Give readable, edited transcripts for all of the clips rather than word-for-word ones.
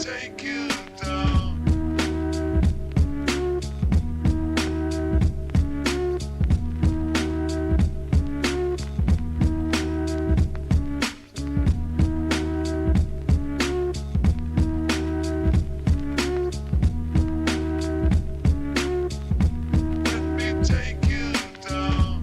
take you down. Let me take you down.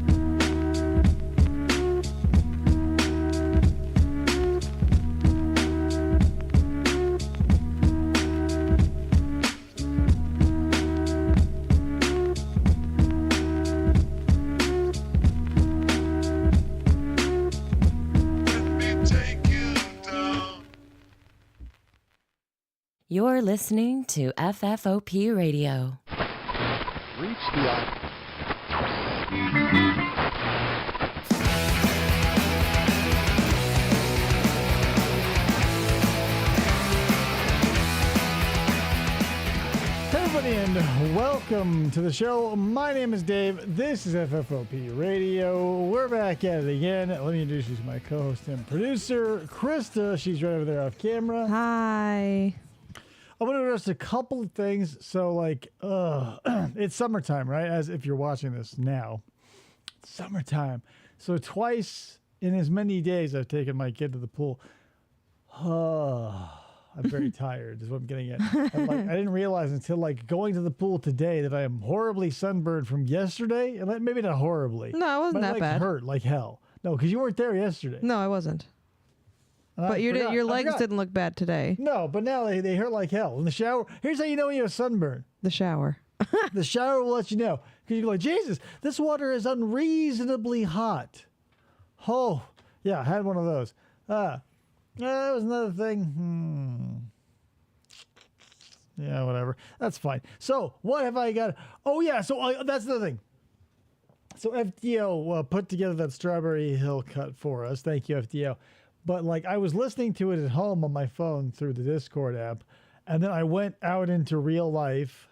Let me take you down. You're listening to FFOP Radio. Reach the Hey everybody, and welcome to the show. My name is Dave. This is FFOP Radio. We're back at it again. Let me introduce you to my co-host and producer, Krista. She's right over there off camera. Hi. I want to address a couple of things. So, it's summertime, right? As if you're watching this now. It's summertime. So twice in as many days I've taken my kid to the pool. I'm very tired is what I'm getting at. I didn't realize until going to the pool today that I am horribly sunburned from yesterday. And maybe not horribly. No, it wasn't My that legs bad. hurt like hell. No, because you weren't there yesterday. No, I wasn't. And But I your forgot. your I legs forgot. didn't look bad today. No, but now they hurt like hell. In the shower, here's how you know you have sunburn. The shower. The shower will let you know. Because you go like, Jesus, this water is unreasonably hot. Oh, yeah, I had one of those. That was another thing. Yeah, whatever. That's fine. So, what have I got? Oh, yeah, so that's the thing. So, FDO put together that Strawberry Hill cut for us. Thank you, FDO. But, I was listening to it at home on my phone through the Discord app, and then I went out into real life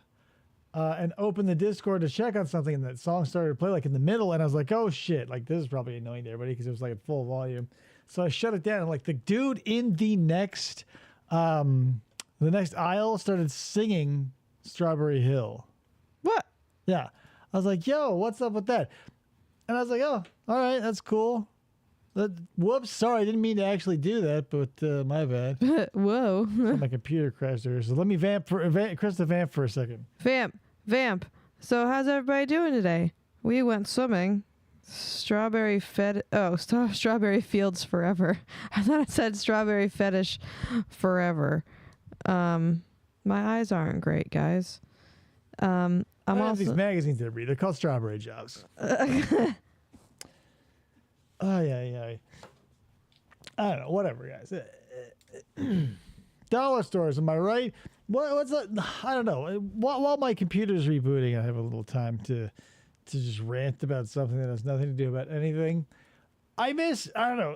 and opened the Discord to check on something, and that song started to play, in the middle, and I was like, oh, shit. This is probably annoying to everybody because it was, at full volume. So, I shut it down, and, the dude in the next aisle started singing Strawberry Hill. What? Yeah. I was like, yo, what's up with that? And I was like, oh, all right, that's cool. Whoops, sorry, I didn't mean to actually do that, but my bad. Whoa. My computer crashed there. So let me Krista vamp for a second. Vamp. So how's everybody doing today? We went swimming. Strawberry fields forever. I thought it said strawberry fetish forever. My eyes aren't great, guys. I have also these magazines that I read. They're called Strawberry Jobs. Oh, yeah. I don't know. Whatever, guys. Dollar stores, am I right? What's that? I don't know. While my computer's rebooting, I have a little time to just rant about something that has nothing to do about anything. I don't know.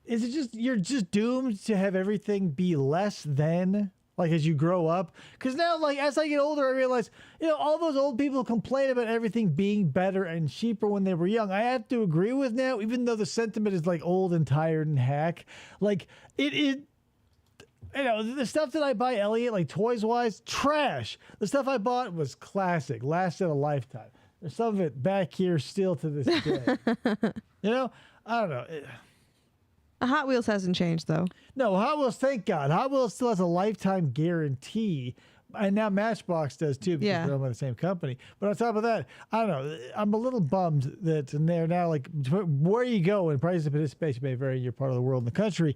Is it just, you're just doomed to have everything be less than, as you grow up? Because now, as I get older, I realize, all those old people complain about everything being better and cheaper when they were young. I have to agree with now, even though the sentiment is, old and tired and hack. It is, the stuff that I buy Elliot, toys-wise, trash. The stuff I bought was classic, lasted a lifetime. There's some of it back here still to this day. I don't know. Hot Wheels hasn't changed though. No, Hot Wheels, thank God. Hot Wheels still has a lifetime guarantee. And now Matchbox does too, because they're owned by the same company. But on top of that, I don't know. I'm a little bummed that they're now where you go and prices of participation may vary in your part of the world and the country.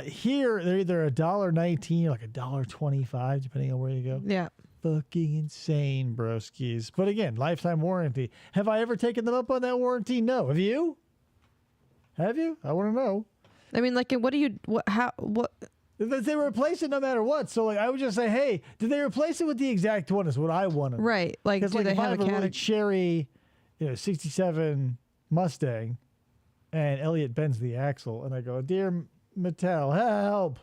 Here, they're either $1.19 or $1.25, depending on where you go. Yeah. Fucking insane, broskies. But again, lifetime warranty. Have I ever taken them up on that warranty? No. Have you? Have you? I want to know. I mean, what do you, what? They replace it no matter what. So, I would just say, hey, did they replace it with the exact one is what I want to know. Right. Do Because, they if I have have a a really category? cherry, 67 Mustang, and Elliot bends the axle, and I go, dear Mattel, help.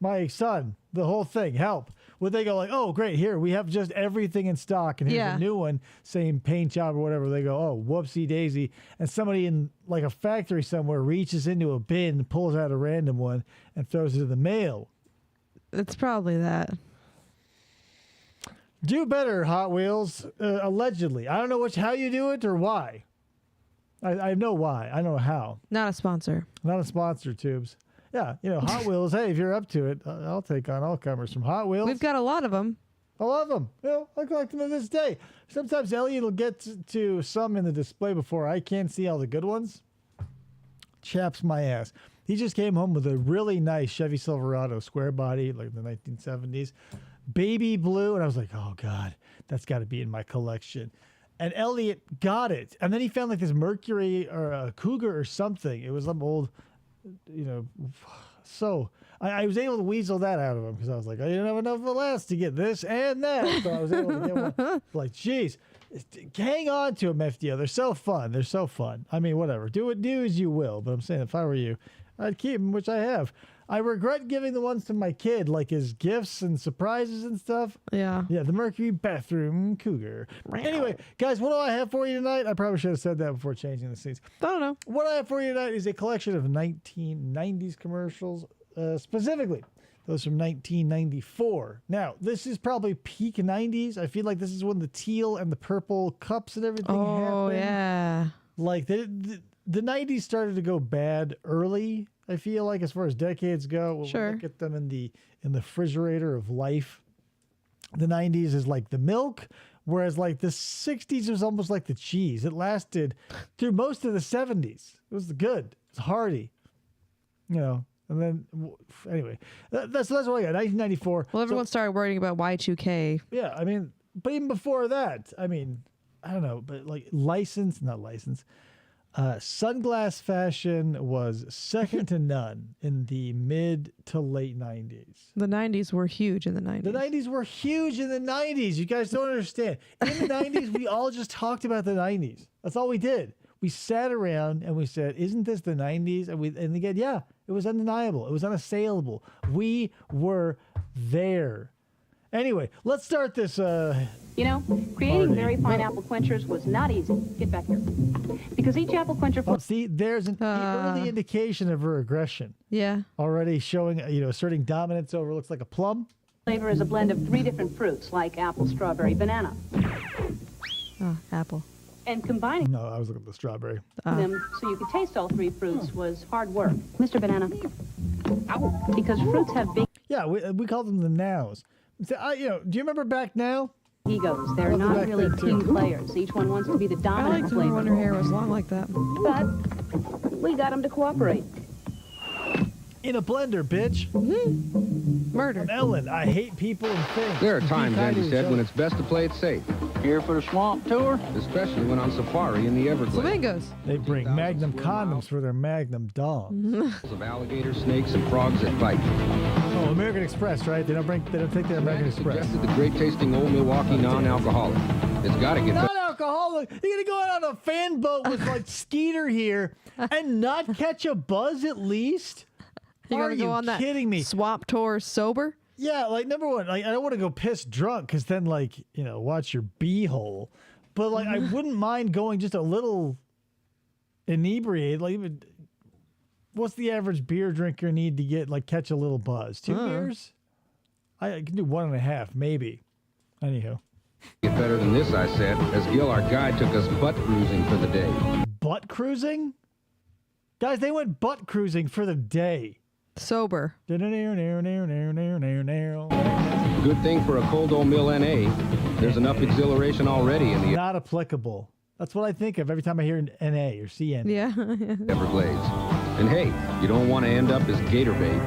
My son, the whole thing, help. Would they go oh, great, here, we have just everything in stock, and here's a new one, same paint job or whatever. They go, oh, whoopsie daisy. And somebody in a factory somewhere reaches into a bin, pulls out a random one, and throws it in the mail. It's probably that. Do better, Hot Wheels. Allegedly, I don't know how you do it or why. I know why. I know how. Not a sponsor. Not a sponsor, Tubes. Yeah, Hot Wheels. Hey, if you're up to it, I'll take on all comers from Hot Wheels. We've got a lot of them. I love them. I collect them to this day. Sometimes Elliot will get to some in the display before I can see all the good ones. Chaps my ass. He just came home with a really nice Chevy Silverado square body, like the 1970s, baby blue, and I was like, oh God, that's got to be in my collection. And Elliot got it, and then he found like this Mercury or a Cougar or something. It was some old, So I was able to weasel that out of him because I was like, I didn't have enough of a last to get this and that, so I was able to get one. Like, geez, hang on to them, FDO. They're so fun. They're so fun. I mean, whatever. Do as you will. But I'm saying, if I were you, I'd keep them, which I have. I regret giving the ones to my kid, like his gifts and surprises and stuff. Yeah. Yeah, the Mercury bathroom Cougar. Anyway, guys, what do I have for you tonight? I probably should have said that before changing the scenes. I don't know. What I have for you tonight is a collection of 1990s commercials, specifically those from 1994. Now, this is probably peak 90s. I feel like this is when the teal and the purple cups and everything happened. Oh, yeah. Like, the 90s started to go bad early, I feel like, as far as decades go. When Sure. we look at them in the refrigerator of life. The 90s is like the milk, whereas like the 60s was almost like the cheese. It lasted through most of the 70s. It was good. It was hearty. And then, anyway, that's what I got. 1994. Well, everyone started worrying about Y2K. Yeah, I mean, but even before that, I mean, I don't know, but like not license. Sunglass fashion was second to none in the mid to late 90s. The 90s were huge in the 90s. The 90s were huge in the 90s. You guys don't understand. In the 90s, we all just talked about the 90s. That's all we did. We sat around and we said, isn't this the 90s? And again, yeah, it was undeniable. It was unassailable. We were there. Anyway, let's start this. Creating very fine apple quenchers was not easy. Get back here. Because each apple quencher See, there's an early indication of her aggression. Yeah. Already showing, asserting dominance over looks like a plum. flavor is a blend of 3 different fruits, like apple, strawberry, banana. Oh, apple. And combining No, I was looking at the strawberry. them so you could taste all 3 fruits was hard work. Mr. Banana. Ow. Because fruits have big Yeah, we call them the nows. Do you remember back now? egos. They're Welcome not back really there, too. team players. Each one wants to be the I dominant liked when flavor. her hair was long like that. But we got them to cooperate. In a blender, bitch. Murder. I'm Ellen. I hate people and things. There are Be times, kind to Andy each said, other. when it's best to play it safe, Here for the swamp tour? especially when on safari in the Everglades. Flamingos. They bring Magnum condoms for their Magnum dogs. Of alligators, snakes, and frogs that bite. Oh, American Express, right? They don't take their American Express. Suggested the great tasting old Milwaukee non-alcoholic. It's got to get better. Non-alcoholic. You're gonna go out on a fan boat with like Skeeter here and not catch a buzz at least? You're Are gonna go you on that kidding me? swamp tour sober? Yeah, like number one, like I don't want to go piss drunk because then like watch your beehole. But like I wouldn't mind going just a little inebriated. Like even, what's the average beer drinker need to get catch a little buzz? 2 beers? I can do 1.5 maybe. Anyhow, Get better than this, I said, as Gil, our guide, took us butt cruising for the day. butt cruising, guys. They went butt cruising for the day. Sober. Good thing for a cold old mill NA. There's enough exhilaration already in the Not applicable. That's what I think of every time I hear an NA or CN. Yeah. Everglades. And hey, you don't want to end up as gator bait.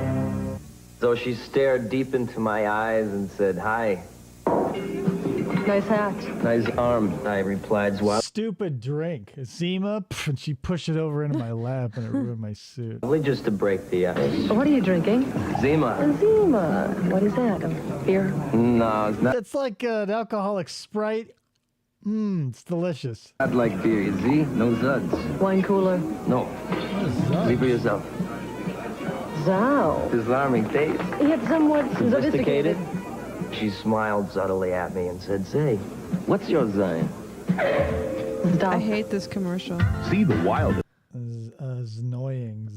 So she stared deep into my eyes and said, "Hi." Nice hat. "Nice arm," I replied, Stupid drink. Zima, and she pushed it over into my lap and it ruined my suit. suavely, just to break the ice. What are you drinking? "Zima." Zima. What is that? Beer? No, it's not It's like an alcoholic Sprite. It's delicious. like beer, you see? No Zuds. Wine cooler? No. See for yourself. Zow. Disarming taste. Yet somewhat Sophisticated. She smiled subtly at me and said, "Say, what's your sign?" I hate this commercial. See the wild. Annoying.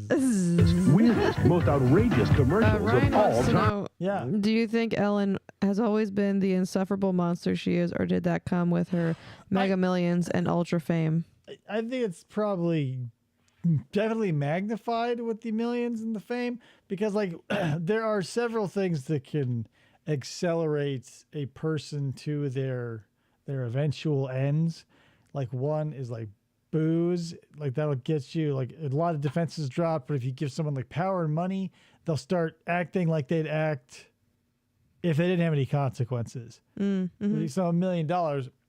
Weirdest, most outrageous commercials Ryan of all wants to time. know, Yeah. do you think Ellen has always been the insufferable monster she is, or did that come with her Mega Millions and Ultra fame? I think it's probably definitely magnified with the millions and the fame because like there are several things that can accelerate a person to their eventual ends. Like one is like booze, like that'll get you like a lot of defenses drop, but if you give someone like power and money, they'll start acting like they'd act if they didn't have any consequences. If you sell $1 million,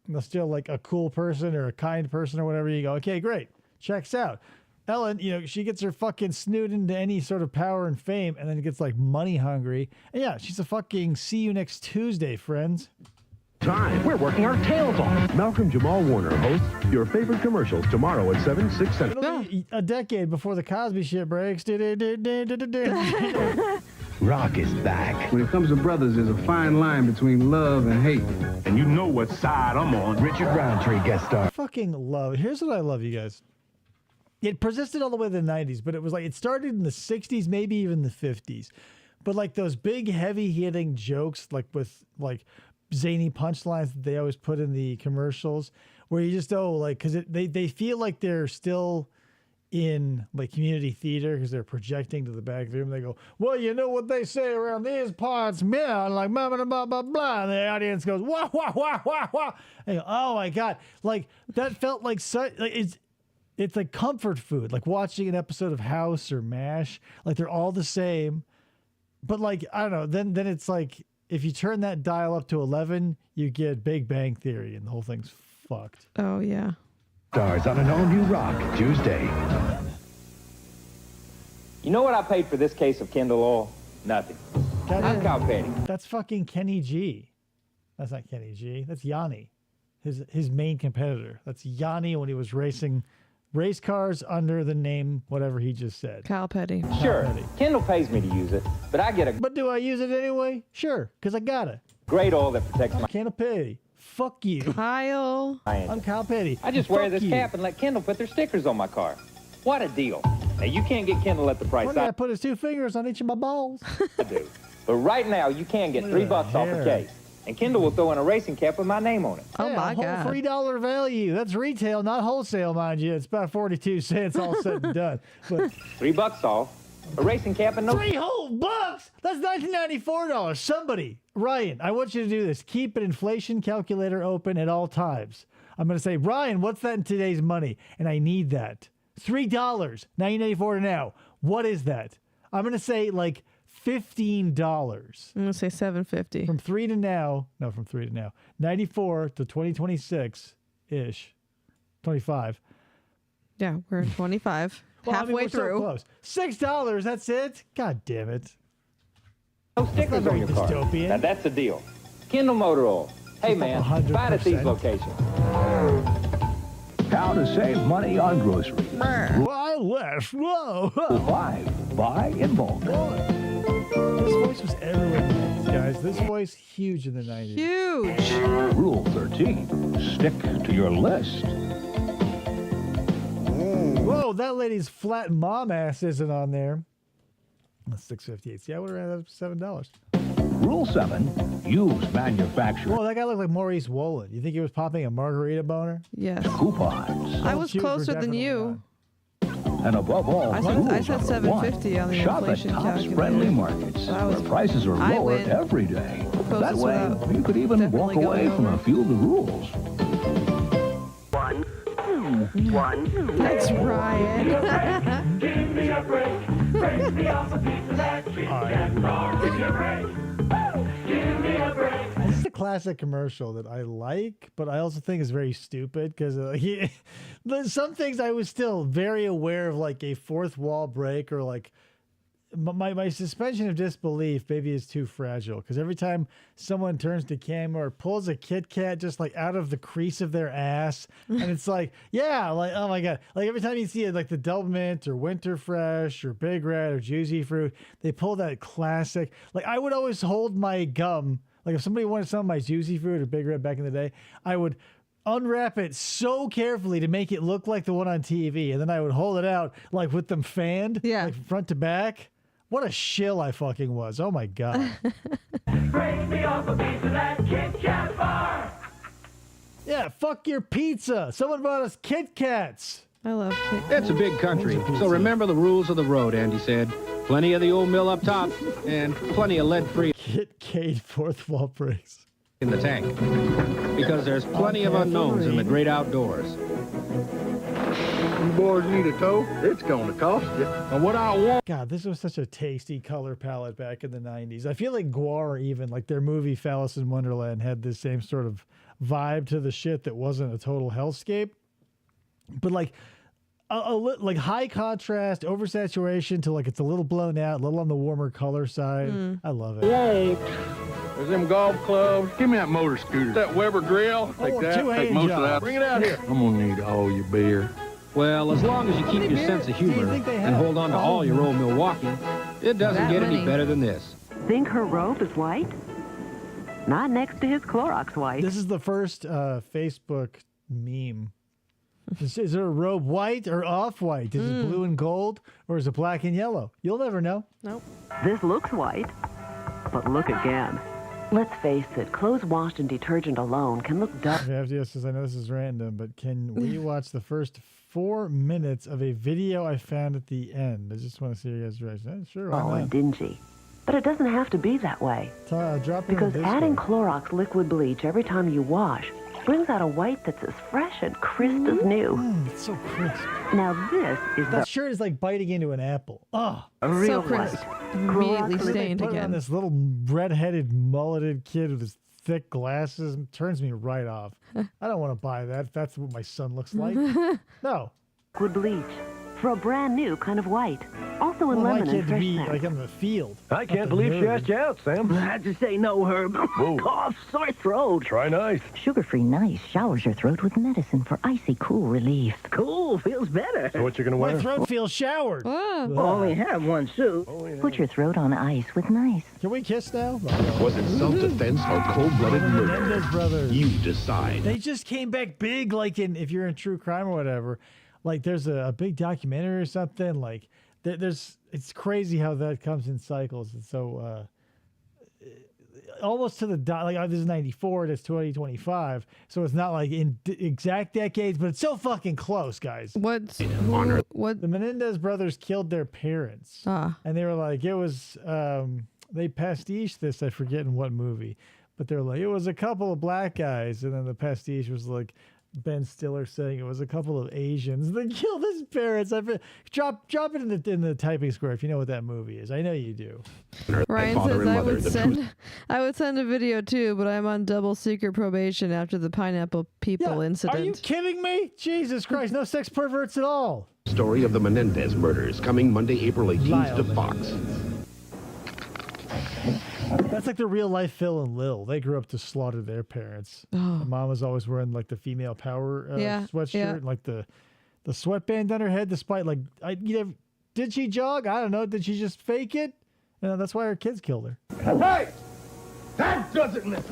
they're still like a cool person or a kind person or whatever. You go, okay, great, checks out. Ellen, she gets her fucking snoot into any sort of power and fame and then gets like money hungry. And yeah, she's a fucking see you next Tuesday, friends. Time. We're working our tails off. Malcolm Jamal Warner hosts your favorite commercials tomorrow at 7, 6 Central. It'll be a decade before the Cosby shit breaks. Rock is back. When it comes to brothers, there's a fine line between love and hate. And you know what side I'm on. Richard Roundtree guest star. Fucking love it. Here's what I love, you guys. It persisted all the way to the 90s, but it was like it started in the 60s, maybe even the 50s. But like those big, heavy hitting jokes, like with like zany punchlines that they always put in the commercials, where you just because they feel like they're still in like community theater because they're projecting to the back of the room. They go, well, you know what they say around these parts, man, like blah blah blah blah blah. And the audience goes, wah wah wah wah wah. And you go, oh my god, like that felt like such like it's like comfort food, like watching an episode of House or MASH. Like they're all the same, but like I don't know. Then it's like if you turn that dial up to 11, you get Big Bang Theory, and the whole thing's fucked. Oh yeah. Stars on an all-new Rock Tuesday. You know what I paid for this case of Kindle oil? Nothing. I'm Kyle Petty. That's fucking Kenny G. That's not Kenny G. That's Yanni, his main competitor. That's Yanni when he was racing race cars under the name whatever he just said. Kyle Petty. Sure, Petty. Kindle pays me to use it, but I get a But do I use it anyway? Sure, because I gotta. great oil that protects my Can't pay. Fuck you. Kyle. I'm Kyle Petty. I just wear Fuck this you. cap and let Kindle put their stickers on my car. What a deal. Now, you can't get Kindle at the price One guy put his 2 fingers on each of my balls. I do. But right now, you can get Look at $3 that off a hair. case. And Kindle will throw in a racing cap with my name on it. Oh Yeah, my whole god. $3 value. That's retail, not wholesale, mind you. It's about 42 cents all said and done. But $3 off. A racing cap and no... $3 whole bucks. That's $1994. Somebody, Ryan, I want you to do this. Keep an inflation calculator open at all times. I'm going to say, Ryan, what's that in today's money? And I need that. $3, 1994 to now. What is that? I'm going to say like $15. I'm gonna say $7.50. From 3 to now. No, from 3 to now. 94 to 2026 ish. 25. Yeah, we're in 25. Well, I mean, Halfway we're so through. close. $6. That's it. God damn it. No stickers very on your car. dystopian. Now, that's the deal. Kindle motor oil. Hey, man, buy it at these 100%. locations. How to save money on groceries. Why less? Whoa. Rule 5. Buy in bulk. This voice was everywhere in the 90s, guys. This voice, huge in the 90s. Huge. Rule 13. Stick to your list. Whoa, that lady's flat mom ass isn't on there. That's $6.58. See, I would have ran that $7. Rule 7. Use manufacturer Whoa, that guy looked like Maurice Wolin. You think he was popping a margarita boner? Yes. coupons. I was Shoot, we're closer than definitely you. And above all, I said rules number $7.50 on the Shop at inflation Tops calculator. Friendly Markets, So I was- where prices are I lower went every day. closest That way, without you could even walk definitely away going from over. a few of the rules. That's Ryan. Give me a break. Break me off a piece of that tree. That's all. Give me a break. Give me a break. This is a classic commercial that I like, but I also think is very stupid because some things I was still very aware of, like a fourth wall break or like my suspension of disbelief maybe is too fragile because every time someone turns to camera or pulls a Kit Kat just like out of the crease of their ass, and it's like, yeah, like, oh my God. Like every time you see it, like the Double Mint or Winter Fresh or Big Red or Juicy Fruit, they pull that classic. Like I would always hold my gum. Like if somebody wanted some of my Juicy Fruit or Big Red back in the day, I would unwrap it so carefully to make it look like the one on TV, and then I would hold it out like with them fanned, like front to back. What a shill I fucking was. Oh my God. Bring me off a piece of that Kit Kat bar. Yeah, fuck your pizza. Someone brought us Kit Kats. I love Kit Kat. It's a big country, so remember the rules of the road, Andy said. Plenty of the old mill up top, and plenty of lead-free Kit Kat fourth wall breaks in the tank. Because there's plenty of unknowns in the great outdoors. You boys need a tow? It's going to cost you. And what I want... God, this was such a tasty color palette back in the 90s. I feel like Guar, even, like their movie Phallus in Wonderland, had this same sort of vibe to the shit that wasn't a total hellscape. But like, like high contrast, oversaturation to like it's a little blown out, a little on the warmer color side. I love it. Whoa. There's them golf clubs. Give me that motor scooter. That Weber grill. Take that. Take most of that. Bring it out here. I'm going to need all your beer. Well, as long as you keep your sense of humor and hold on to all your old Milwaukee, it doesn't get any better than this. Think her robe is white? Not next to his Clorox white. This is the first Facebook meme. Is there a robe white or off-white? Is it blue and gold or is it black and yellow? You'll never know. Nope. This looks white, but look again. Let's face it, clothes washed in detergent alone can look dull. Yes, I know this is random, but can we watch the first 4 minutes of a video I found at the end? I just want to see your guys' reaction. Sure, why not? And dingy. But it doesn't have to be that way. Drop because adding Clorox liquid bleach every time you wash brings out a white that's as fresh and crisp as new. It's so crisp. Now this is that shirt is like biting into an apple. Oh, a real so crisp. white. Immediately stained put it on again. this little red-headed, mulleted kid with his thick glasses. It turns me right off. I don't want to buy that. That's what my son looks like. No. Liquid bleach for a brand new kind of white. Also in lemon and fresh scent. Like on the field. I can't believe she asked you out, Sam. I had to say no, Herb. Cough, sore throat. Try nice. Sugar-free Nice showers your throat with medicine for icy, cool relief. Cool, feels better. So what you gonna wear? My throat feels showered. Only have one suit. Put your throat on ice with Nice. Can we kiss now? Was it self-defense or cold-blooded murder? Menendez brothers. You decide. They just came back big, like if you're in true crime or whatever. Like there's a big documentary or something. Like it's crazy how that comes in cycles. And so almost to the dot. Like this is 94. That's 2025. So it's not like in exact decades, but it's so fucking close, guys. What? The Menendez brothers killed their parents, and they were like, it was. They pastiche this. I forget in what movie, but they're like, it was a couple of black guys, and then the pastiche was like Ben Stiller saying it was a couple of Asians that killed his parents. Drop it in the typing square if you know what that movie is. I know you do. Ryan says I would send a video too, but I'm on double secret probation after the pineapple people incident. Are you kidding me? Jesus Christ, no sex perverts at all. Story of the Menendez murders coming Monday, April 18th to Fox. That's like the real life Phil and Lil. They grew up to slaughter their parents. Oh. Mom was always wearing like the female power sweatshirt, and like the sweatband on her head. Despite like, did she jog? I don't know. Did she just fake it? That's why her kids killed her. Hey, that doesn't miss.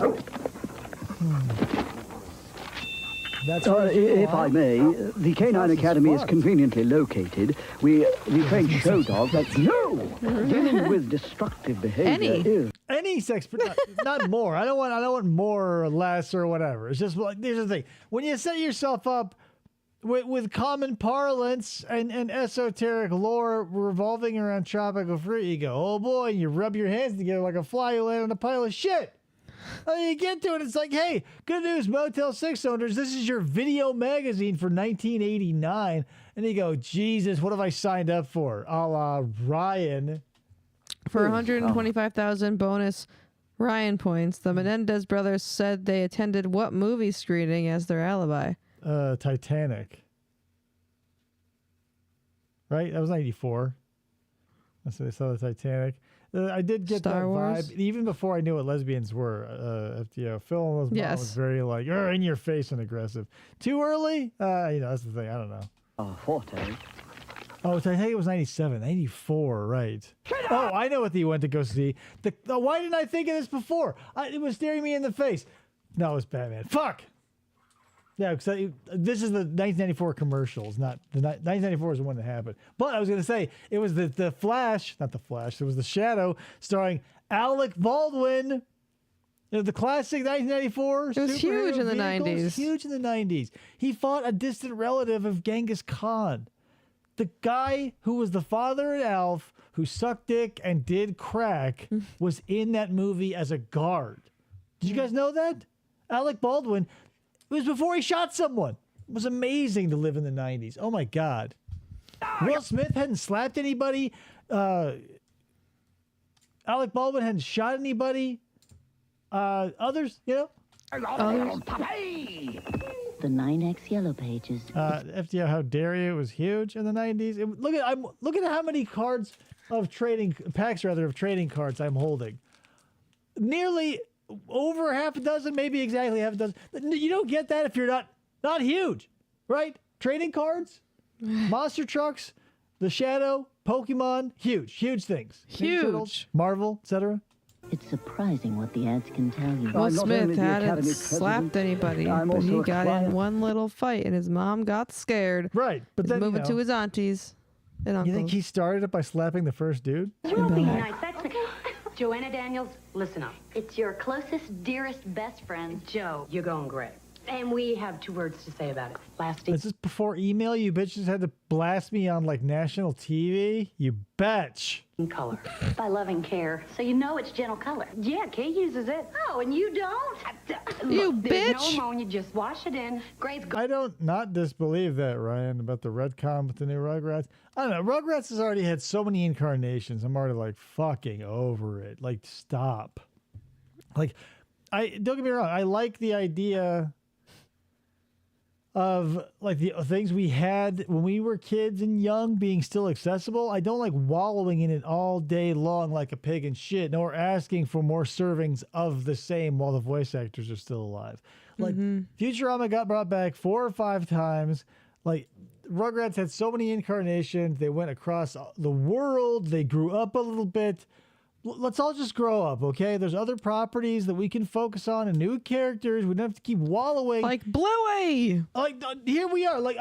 If I may, the Canine Academy is conveniently located. We train show dogs that dealing with destructive behavior. Any sex, not more. I don't want more or less or whatever. It's just like there's the thing. When you set yourself up with common parlance and esoteric lore revolving around tropical fruit, you go, oh boy, and you rub your hands together like a fly who landed on a pile of shit. And you get to it, it's like, hey, good news, Motel 6 owners. This is your video magazine for 1989. And you go, Jesus, what have I signed up for? A la Ryan. For 125,000 bonus Ryan points, the Menendez brothers said they attended what movie screening as their alibi? Titanic. Right? That was 94. That's when they saw the Titanic. I did get Star that Wars? vibe even before I knew what lesbians were. Phil and his mom was very like, in your face and aggressive. Too early? That's the thing. I don't know. Forte. Oh, Titanic was 97. 94, right. Oh, I know what you went to go see. Why didn't I think of this before? It was staring me in the face. No, it was Batman. Fuck! Yeah, because this is the 1994 commercials, not the 1994 is the one that happened. But I was going to say it was the Flash, not the Flash. It was the Shadow, starring Alec Baldwin. The classic 1994. It was huge in the 90s. Huge in the 90s. He fought a distant relative of Genghis Khan. The guy who was the father in Alf, who sucked dick and did crack, was in that movie as a guard. Did you guys know that? Alec Baldwin. It was before he shot someone. It was amazing to live in the 90s. Oh, my God. Will Smith hadn't slapped anybody. Alec Baldwin hadn't shot anybody. Others, you know? The 9X Yellow Pages. FDR, How Dare You was huge in the 90s. Look at how many packs of trading cards I'm holding. Nearly over half a dozen, maybe exactly half a dozen. You don't get that if you're not huge, right? Trading cards, monster trucks, the Shadow, Pokemon, huge things. Huge. Turtles, Marvel, etc. It's surprising what the ads can tell you. Will Smith hadn't slapped anybody, but he got in one little fight, and his mom got scared. Right, but then moving to his aunties and uncles. You think he started it by slapping the first dude? You're being nice. That's the... Joanna Daniels, listen up. It's your closest, dearest, best friend. Joe, you're going great. And we have 2 words to say about it. Lasting. Is this before email? You bitches had to blast me on like national TV? You betch. Color. By loving care. So you know it's gentle color. Yeah, Kay uses it. Oh, and you don't? You Look, there's bitch. no ammonia, just wash it in. Grace. I don't not disbelieve that, Ryan, about the retcon with the new Rugrats. I don't know. Rugrats has already had so many incarnations. I'm already like fucking over it. Like, stop. Like, don't get me wrong. I like the idea of like the things we had when we were kids and young being still accessible. I don't like wallowing in it all day long like a pig in shit, nor asking for more servings of the same while the voice actors are still alive. Like Futurama got brought back 4 or 5 times. Like Rugrats had so many incarnations. They went across the world. They grew up a little bit. Let's all just grow up, okay? There's other properties that we can focus on and new characters. We don't have to keep wallowing. Like Bluey. Like here we are. Like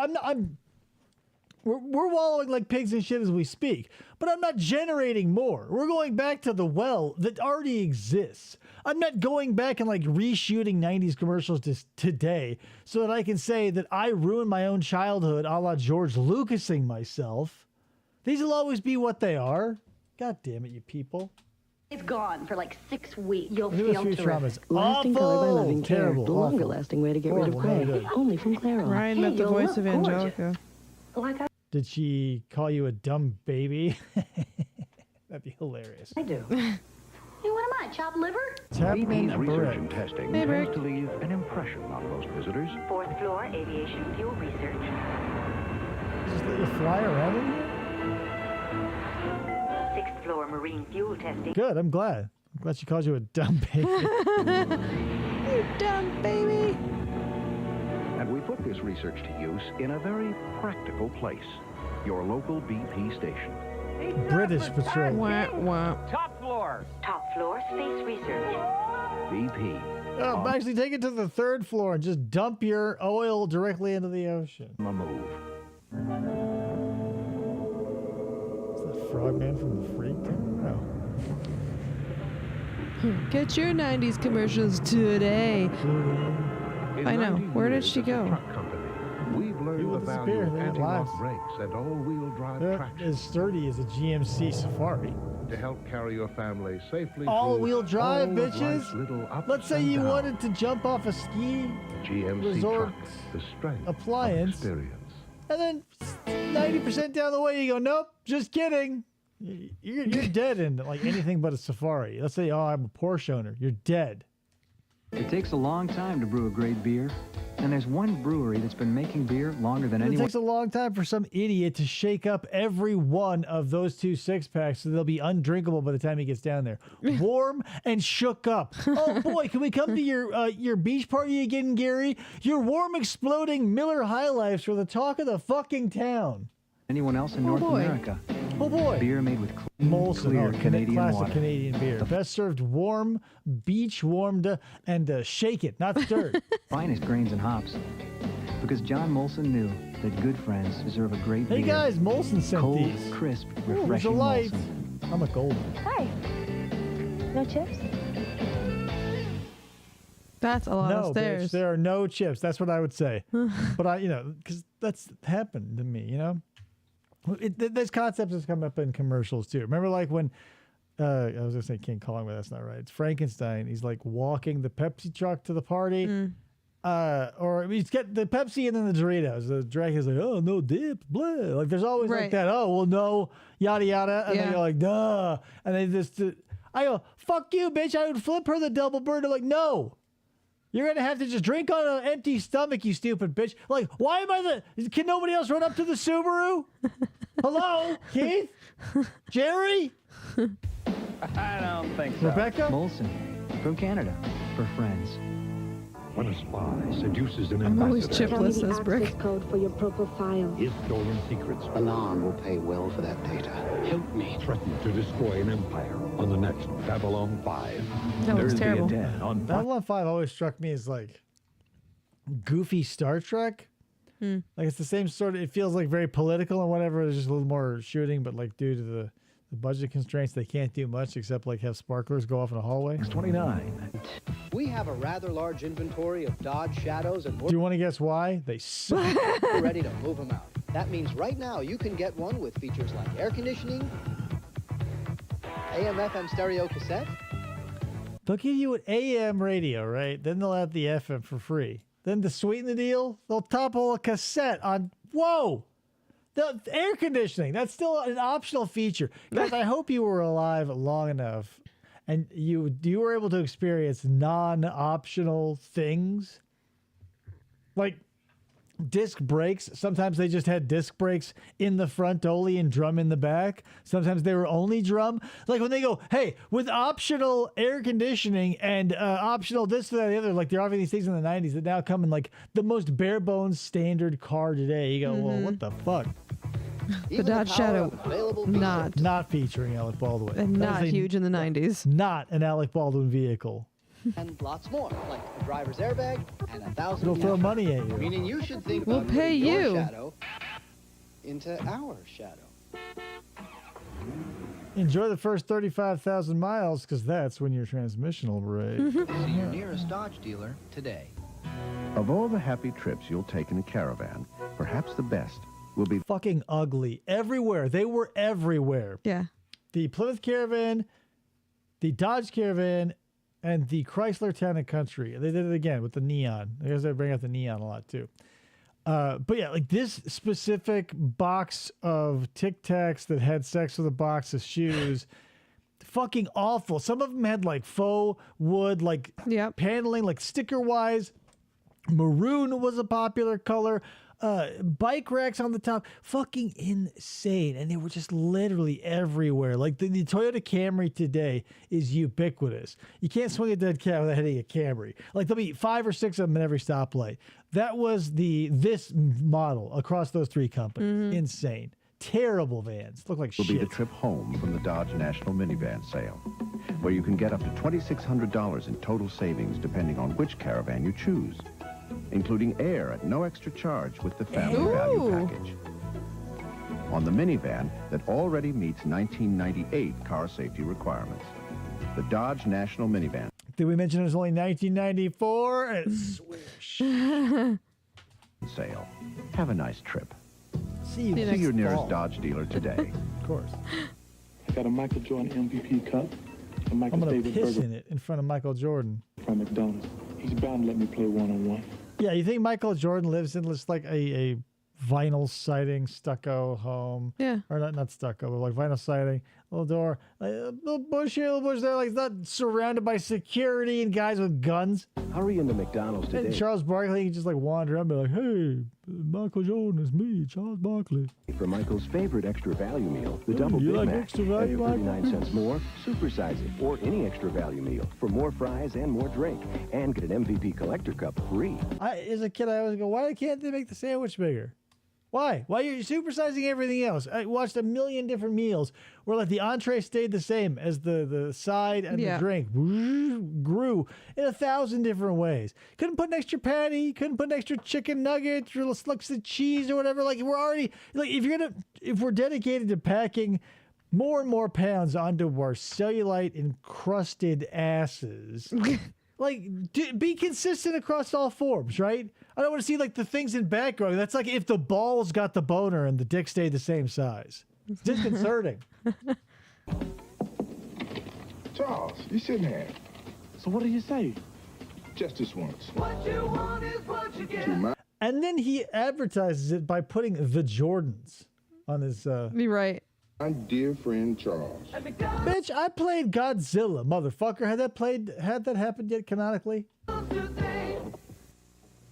we're wallowing like pigs in shit as we speak. But I'm not generating more. We're going back to the well that already exists. I'm not going back and like reshooting 90s commercials today so that I can say that I ruined my own childhood a la George Lucasing myself. These will always be what they are. God damn it, you people. It's gone for like 6 weeks. You'll feel terrific. Lasting color by loving care. Terrible, The longer lasting way to get rid of gray. Only from Clairol. Ryan met the voice of Angelica. Did she call you a dumb baby? That'd be hilarious. I do. Hey, what am I, chopped liver? It's happening BP's at research Brick. and testing Hey, tends Brick. to leave an impression on most visitors. 4th floor aviation fuel research. Just let you fly around in here? 6th floor marine fuel testing. Good, I'm glad. I'm glad she calls you a dumb baby. You dumb baby. And we put this research to use in a very practical place. Your local BP station. British Patrol. Wah, wah. Top floor. Top floor space research. BP. Oh, actually, take it to the 3rd floor and just dump your oil directly into the ocean. On the move. Is that Frogman from the Freak? Oh. Get your 90s commercials today. In I know. 90 Where did years she as a go? truck company, we've learned People the value disappear. of They have anti-lock lives. brakes and all-wheel drive They're traction as sturdy as a GMC Safari. to help carry your family safely All-wheel through drive, all of bitches. life's little ups Let's say and you downs. wanted to jump off a ski GMC resort truck, the strength appliance. of experience. And then 90% down the way, you go, nope, just kidding. You're dead in like anything but a Safari. Let's say, oh, I'm a Porsche owner. You're dead. It takes a long time to brew a great beer, and there's one brewery that's been making beer longer than It anyone. takes a long time for some idiot to shake up every one of those 2 6-packs so they'll be undrinkable by the time he gets down there. Warm and shook up. Oh boy, can we come to your beach party again, Gary? Your warm, exploding Miller High Lifes were the talk of the fucking town. Anyone else in North boy. America. Oh boy. Beer made with clean, Molson, clear Canadian classic water. Canadian beer. Best served warm, beach warmed, and shake it, not stirred. Finest grains and hops. Because John Molson knew that good friends deserve a great beer. Hey guys, Molson sent Cold, these. crisp, Ooh, there's a refreshing light. Molson. I'm a golden. Hi. No chips? That's a lot of stairs. Bitch, there are no chips. That's what I would say. But because that's happened to me, This concept has come up in commercials too. Remember, like when I was gonna say King Kong, but that's not right. It's Frankenstein. He's like walking the Pepsi truck to the party, or he's got the Pepsi and then the Doritos. The Dracula's like, oh no dip, blah. Like there's always like that. Oh well, no, yada yada, and they go like, duh, and they just. I go, fuck you, bitch. I would flip her the double bird. They're like, no. You're going to have to just drink on an empty stomach, you stupid bitch. Like, why am can nobody else run up to the Subaru? Hello, Keith? Jerry? I don't think so. Rebecca? Molson, from Canada, for friends. When a spy seduces an I'm always ambassador, chipless as brick. Code for your profile. his stolen secrets Alarm will pay well for that data. Help me. threaten to destroy an empire on the next Babylon 5. That was terrible. Babylon 5 always struck me as like goofy Star Trek. Like it's the same sort of, it feels like very political and whatever. There's just a little more shooting, but like due to the budget constraints, they can't do much except like have sparklers go off in a hallway. 29. We have a rather large inventory of Dodge Shadows and Do you want to guess why? They suck. we're ready to move them out. That means right now you can get one with features like air conditioning, AM/FM stereo cassette. They'll give you an AM radio, right? Then they'll have the FM for free. Then to sweeten the deal, they'll topple a cassette on. Whoa! The air conditioning, that's still an optional feature. Guys, I hope you were alive long enough and you were able to experience non-optional things. Like disc brakes. Sometimes they just had disc brakes in the front only and drum in the back. Sometimes they were only drum. Like when they go, hey, with optional air conditioning and optional this, that, the other, like they're offering these things in the 90s that now come in like the most bare bones standard car today. You go, well, what the fuck? The Dodge Shadow, not featuring Alec Baldwin. And not huge in the 90s. Not an Alec Baldwin vehicle. And lots more, like a driver's airbag and 1,000. They'll throw money at you. Meaning you should think we'll of pay your you shadow into our shadow. Enjoy the first 35,000 miles because that's when your transmission will break. See your nearest Dodge dealer today. Of all the happy trips you'll take in a caravan, perhaps the best will be fucking ugly. Everywhere. They were everywhere. Yeah. The Plymouth Caravan, the Dodge Caravan, and the Chrysler Town and Country. They did it again with the neon. I guess they bring out the neon a lot too. But yeah, like this specific box of Tic Tacs that had sex with a box of shoes, fucking awful. Some of them had like faux wood, like paneling, like sticker wise. Maroon was a popular color. Bike racks on the top, fucking insane. And they were just literally everywhere. Like the Toyota Camry today is ubiquitous. You can't swing a dead cat without hitting a Camry. Like there'll be 5 or 6 of them in every stoplight. That was this model across those 3 companies. Insane. Terrible vans. Look like will shit. be the trip home from the Dodge National Minivan sale, where you can get up to $2,600 in total savings depending on which caravan you choose, including air at no extra charge with the family value package. On the minivan that already meets 1998 car safety requirements. The Dodge National Minivan. Did we mention it was only 1994? And swish. Sale. Have a nice trip. See you See next your nearest fall. Dodge dealer today. Of course. I got a Michael Jordan MVP cup. I'm going to piss in it in front of Michael Jordan. From McDonald's. He's bound to let me play one-on-one. Yeah, you think Michael Jordan lives in just like a vinyl siding stucco home? Yeah. Or not stucco, but like vinyl siding, little door, a little bush here, little bush there. Like it's not surrounded by security and guys with guns. Hurry into McDonald's today. And Charles Barkley can just like wander up and be like, hey, Michael Jordan is me, Charles Barkley. For Michael's favorite extra value meal, the Double you Big like Mac. extra value, At 39 Michael? cents more, supersize it, or any extra value meal for more fries and more drink. And get an MVP collector cup free. As a kid, I always go, why can't they make the sandwich bigger? Why? Why are you supersizing everything else? I watched a million different meals where like the entree stayed the same as the side and the drink grew in 1,000 different ways. Couldn't put an extra patty, couldn't put an extra chicken nugget or slicks of cheese or whatever. Like we're already like if we're dedicated to packing more and more pounds onto our cellulite encrusted asses. Like, be consistent across all forms, right? I don't want to see, like, the things in back growing. That's like if the balls got the boner and the dick stayed the same size. It's disconcerting. Charles, you sitting here. So what do you say? Just this once. What you want is what you get. And then he advertises it by putting the Jordans on his... You're right. My dear friend Charles. Bitch, I played Godzilla, motherfucker. Had that happened yet canonically?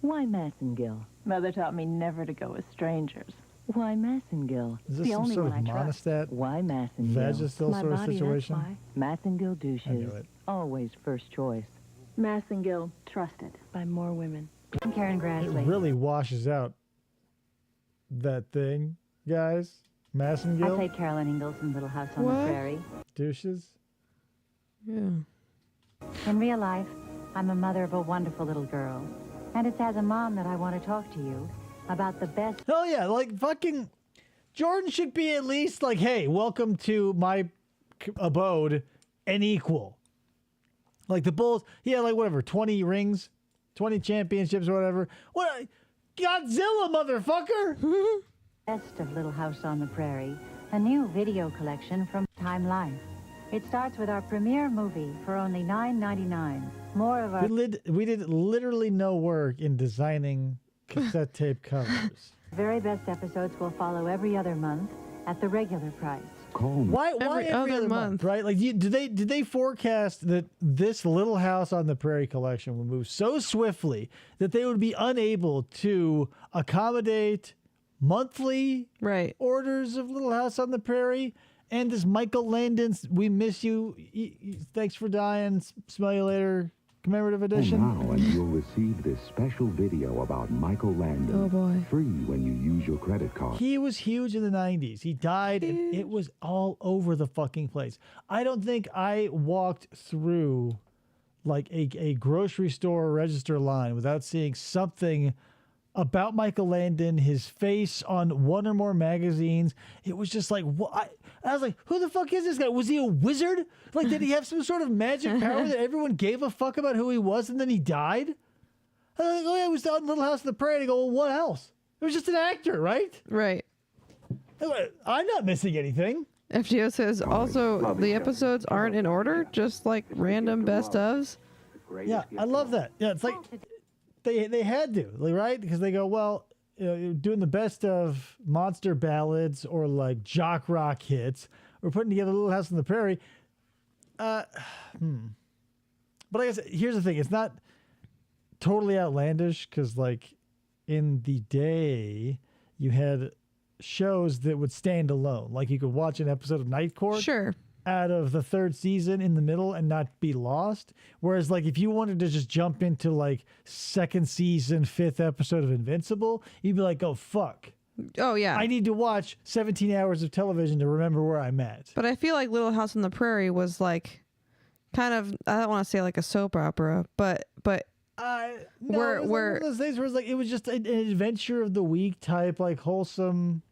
Why Massengill? Mother taught me never to go with strangers. Why Massengill? Is this some sort of monostat? Why Massengill? Vagisil sort of situation? Massengill douches. Always first choice. Massengill, trusted by more women. Karen It Grassley. really washes out that thing, guys. Massengill. I played Carolyn Ingalls in Little House on the Prairie. Douches. Yeah. In real life, I'm a mother of a wonderful little girl. And it's as a mom that I want to talk to you about the best... Hell yeah, like fucking... Jordan should be at least like, hey, welcome to my abode and equal. Like the Bulls, he had like whatever, 20 rings, 20 championships or whatever. What? Godzilla, motherfucker! Best of Little House on the Prairie, a new video collection from Time Life. It starts with our premiere movie for only $9.99. More of our... We did literally no work in designing cassette tape covers. very best episodes will follow every other month at the regular price. Why every other month, right? Like, did they forecast that this Little House on the Prairie collection would move so swiftly that they would be unable to accommodate monthly orders of Little House on the Prairie? And this Michael Landon's "We Miss You, Thanks for Dying, Smell You Later" commemorative edition. Now, and you'll receive this special video about Michael Landon. Oh boy! Free when you use your credit card. He was huge in the 90s. He died, and it was all over the fucking place. I don't think I walked through like a grocery store register line without seeing something about Michael Landon, his face on one or more magazines. It was just like, what? I was like, who the fuck is this guy? Was he a wizard? Like, did he have some sort of magic power that everyone gave a fuck about who he was and then he died? I was like, oh yeah, he was on Little House on the Prairie. And I go, well, what else? It was just an actor, right? Right. I'm not missing anything. FGO says also the episodes aren't in order, just like random best ofs. Yeah, I love that. Yeah, it's like they had to, right? Because they go, well, you know, you're doing the best of monster ballads or like jock rock hits. We're putting together Little House on the Prairie. But I guess here's the thing: it's not totally outlandish because, like, in the day, you had shows that would stand alone. Like, you could watch an episode of Night Court, out of the third season in the middle and not be lost. Whereas, like, if you wanted to just jump into like second season, 5th episode of Invincible, you'd be like, oh fuck. Oh yeah. I need to watch 17 hours of television to remember where I'm at. But I feel like Little House on the Prairie was like kind of, I don't want to say like a soap opera, but no, it was like one of those days where it was just an adventure of the week type, like wholesome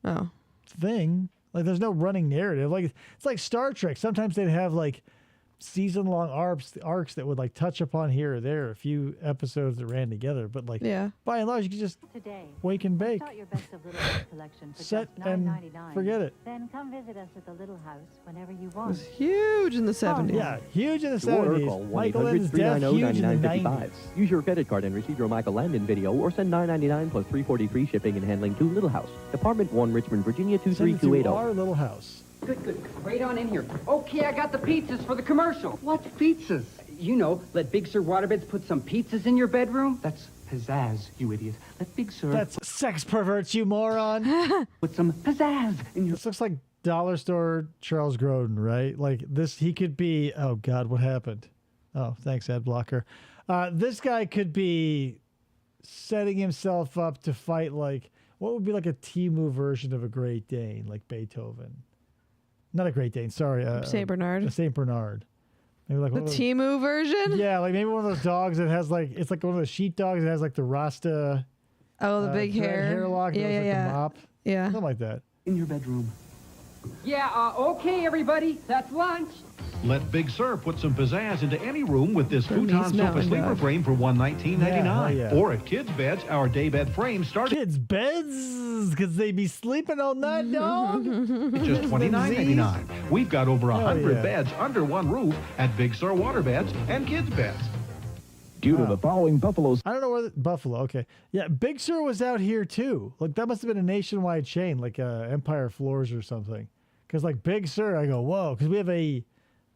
thing. Like, there's no running narrative. Like, it's like Star Trek. Sometimes they'd have like season-long arcs that would like touch upon here or there, a few episodes that ran together. But like, by and large, you could just wake and bake, Start your best of Little House collection for set just and $9.99. forget it. Then come visit us at the Little House whenever you It want. was huge in the 70s. Yeah, huge in the To order, 70s. call Michael Landon's death, huge in the 90s. 1-800-390-9955. Use your credit card and receive your Michael Landon video, or send $9.99 plus $3.43 shipping and handling to Little House, Department 1, Richmond, Virginia Send it to 23280. our Little House. Good. Right on in here. Okay, I got the pizzas for the commercial. What pizzas? You know, let Big Sir Waterbeds put some pizzas in your bedroom. That's pizzazz, you idiot. Let Big Sir... That's sex perverts, you moron. Put some pizzazz in your... This looks like dollar store Charles Grodin, right? Like this, he could be, oh God, what happened? Oh, thanks, ad blocker. This guy could be setting himself up to fight like What would be like a Timu version of a Great Dane, like Beethoven? Not a Great Dane, sorry. Saint Bernard. A Saint Bernard. Maybe like The Timu version? Yeah, like maybe one of those dogs that has like, it's like one of those sheep dogs that has like the Rasta. Oh, the big hair. Hairlock. Yeah, like yeah. The mop. Yeah. Something like that. In your bedroom. Yeah, okay, everybody. That's lunch. Let Big Sur put some pizzazz into any room with this Burmese futon sofa mountain sleeper dog. frame for $119.99. Yeah. Or at Kids Beds, our daybed frame starts Kids' beds, because they be sleeping all night, dog. at just $29.99. We've got over 100 yeah. beds under one roof at Big Sur Water Beds and Kids Beds. Due to the following Buffalo's. I don't know where Buffalo. Okay, yeah, Big Sur was out here too. Like that must have been a nationwide chain, like Empire Floors or something. Because like Big Sur, I go whoa, because we have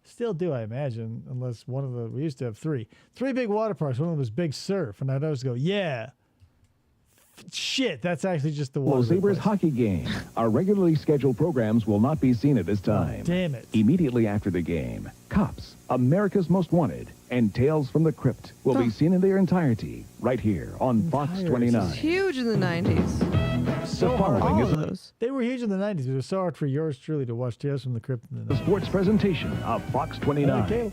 still do I imagine, unless one of we used to have three big water parks. One of them was Big Surf, and I'd always go yeah. Shit, that's actually just the Buffalo water. Sabres hockey game. Our regularly scheduled programs will not be seen at this time. Damn it. Immediately after the game, Cops, America's Most Wanted, and Tales from the Crypt will be seen in their entirety right here on Fox 29. Huge in the 90s. So following hard. is All of those. They were huge in the 90s. It was so hard for yours truly to watch Tales from the Crypt in the 90s. sports presentation of Fox 29. Okay.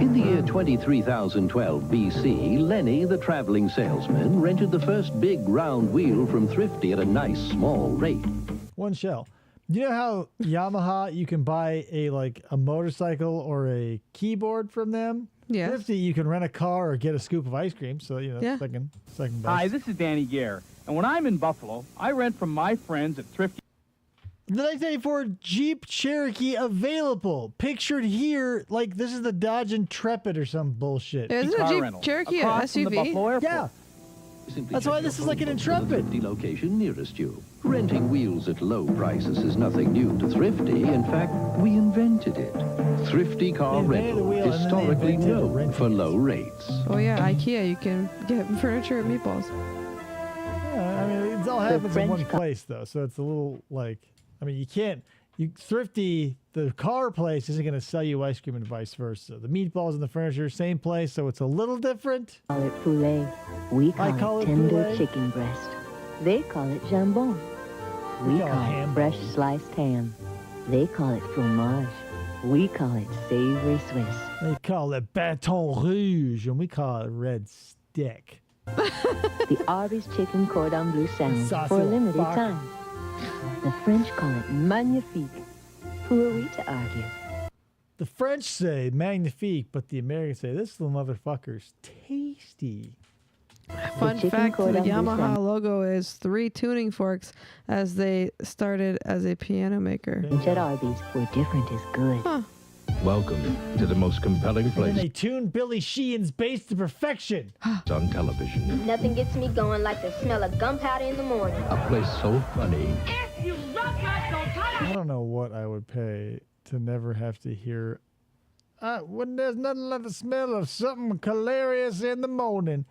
In the year 23,012 BC, Lenny, the traveling salesman, rented the first big round wheel from Thrifty at a nice small rate. One shell. You know how Yamaha, you can buy a motorcycle or a keyboard from them? Yes. Thrifty, you can rent a car or get a scoop of ice cream. So, Yeah. second best. Hi, this is Danny Gare. And when I'm in Buffalo, I rent from my friends at Thrifty. The 1984 Jeep Cherokee available. Pictured here, like this is the Dodge Intrepid or some bullshit. Isn't a Jeep Cherokee an Across from the SUV? Buffalo Airport. Yeah. Simply That's check why your this is phone like an book for the Intrepid. Thrifty location nearest you. Renting wheels at low prices is nothing new to Thrifty. In fact, we invented it. Thrifty Car They invented the Rental, wheel and then they historically invented known renting for low rates. Oh yeah, IKEA. You can get furniture at Meatballs. Yeah, I mean, it all happens in one place, though. So it's a little you can't. Thrifty, the car place isn't going to sell you ice cream and vice versa. The meatballs and the furniture, same place, so it's a little different. Call it poulet. We call it tender poulet. chicken breast. They call it jambon. We call it fresh sliced ham. They call it fromage. We call it savory Swiss. They call it Baton Rouge, and we call it Red Stick. The Arby's chicken cordon bleu sandwich Saucy for a little limited fuck. time. The French call it magnifique. Who are we to argue? The French say magnifique, but the Americans say this little motherfucker's tasty. Fun chicken fact, the cordon bleu Yamaha sandwich. logo is 3 tuning forks as they started as a piano maker. At Arby's, where different is good. Huh. Welcome to the most compelling And place they tuned Billy Sheehan's bass to perfection. on television. Nothing gets me going like the smell of gunpowder in the morning. A place so funny. I don't know what I would pay to never have to hear. When there's nothing like the smell of something hilarious in the morning.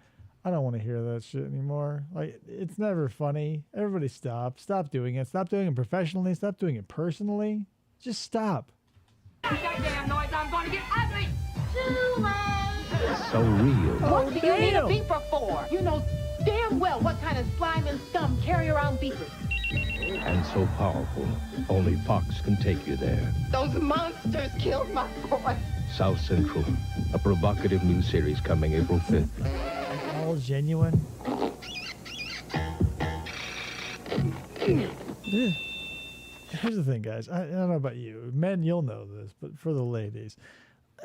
I don't want to hear that shit anymore. Like, it's never funny. Everybody stop. Stop doing it. Stop doing it professionally. Stop doing it personally. Just stop. Goddamn noise, I'm gonna get ugly. So real. What do you need a beeper for? You know damn well what kind of slime and scum carry around beepers. And so powerful. Only Fox can take you there. Those monsters killed my boy. South Central. A provocative new series coming April 5th. All genuine. Here's the thing, guys. I don't know about you. Men, you'll know this, but for the ladies,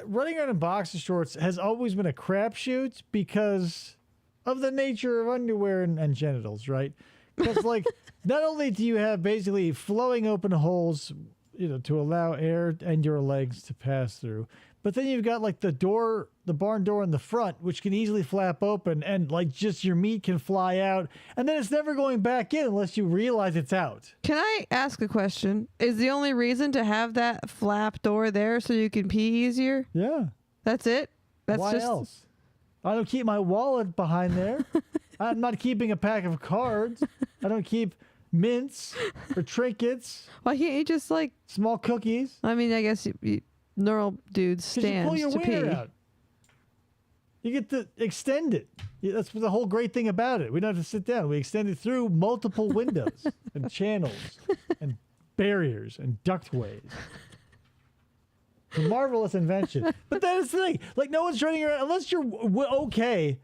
running around in boxer shorts has always been a crapshoot because of the nature of underwear and genitals, right? Because, not only do you have basically flowing open holes, to allow air and your legs to pass through, but then you've got the barn door in the front, which can easily flap open and just your meat can fly out. And then it's never going back in unless you realize it's out. Can I ask a question? Is the only reason to have that flap door there so you can pee easier? Yeah. That's it? That's Why just else? I don't keep my wallet behind there. I'm not keeping a pack of cards. I don't keep mints or trinkets. Why can't you just small cookies? I mean, I guess normal dudes 'Cause you stand pull your to pee. wiener out. You get to extend it. That's the whole great thing about it. We don't have to sit down. We extend it through multiple windows and channels and barriers and ductways. It's a marvelous invention. But that's the thing. Like, no one's running around, unless you're okay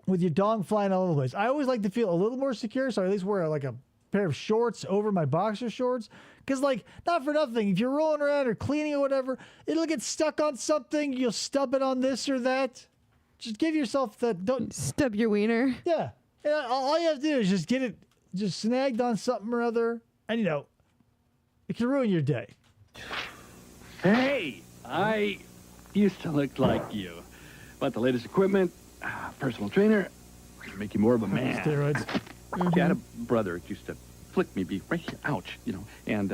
with your dong flying all over the place. I always like to feel a little more secure, so I at least wear like a pair of shorts over my boxer shorts. Because, like, not for nothing, if you're rolling around or cleaning or whatever, it'll get stuck on something. You'll stub it on this or that. Just give yourself that. Don't stub your wiener. Yeah. All you have to do is just get it just snagged on something or other. And, it can ruin your day. Hey, I used to look like you. But the latest equipment, personal trainer, we're going to make you more of a man. Steroids. I had a brother who used to flick me, be right here, ouch, And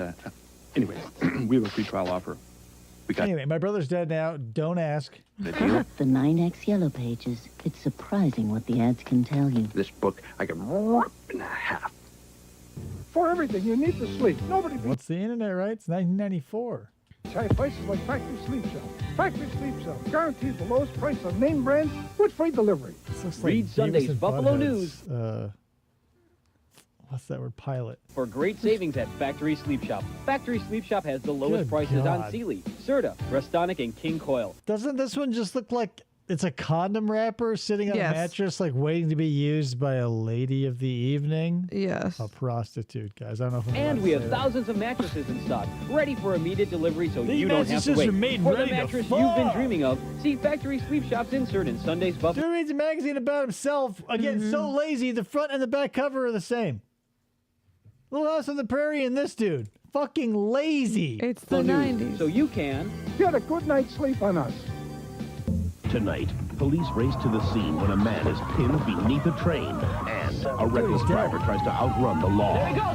anyway, we have a free trial offer. Anyway, my brother's dead now. Don't ask. The 9X Yellow Pages. It's surprising what the ads can tell you. This book I can rip in half. For everything you need to sleep. Nobody. What's the internet, right? It's 1994. Try places like Factory Sleep Shop. Factory Sleep Shop guarantees the lowest price of name brands with free delivery. Read Sunday's Buffalo News. What's that word? Pilot. For great savings at Factory Sleep Shop. Factory Sleep Shop has the lowest Good prices on God. Sealy, Serta, Restonic, and King Coil. Doesn't this one just look like it's a condom wrapper sitting on Yes. a mattress, like waiting to be used by a lady of the evening? Yes. A prostitute, guys. I don't know if I'm And allowed we to have say that. thousands of mattresses in stock, ready for immediate delivery so These you don't have to mattresses wait. are made For the ready to mattress fall. you've been dreaming of, see Factory Sleep Shop's insert in Sunday's Buffalo. Dude reads a magazine about himself. Again, so lazy, the front and the back cover are the same. Little House on the Prairie and this dude. Fucking lazy. It's the 90s. So you can Get a good night's sleep on us. Tonight, police race to the scene when a man is pinned beneath a train and a reckless driver tries to outrun the law. There he goes!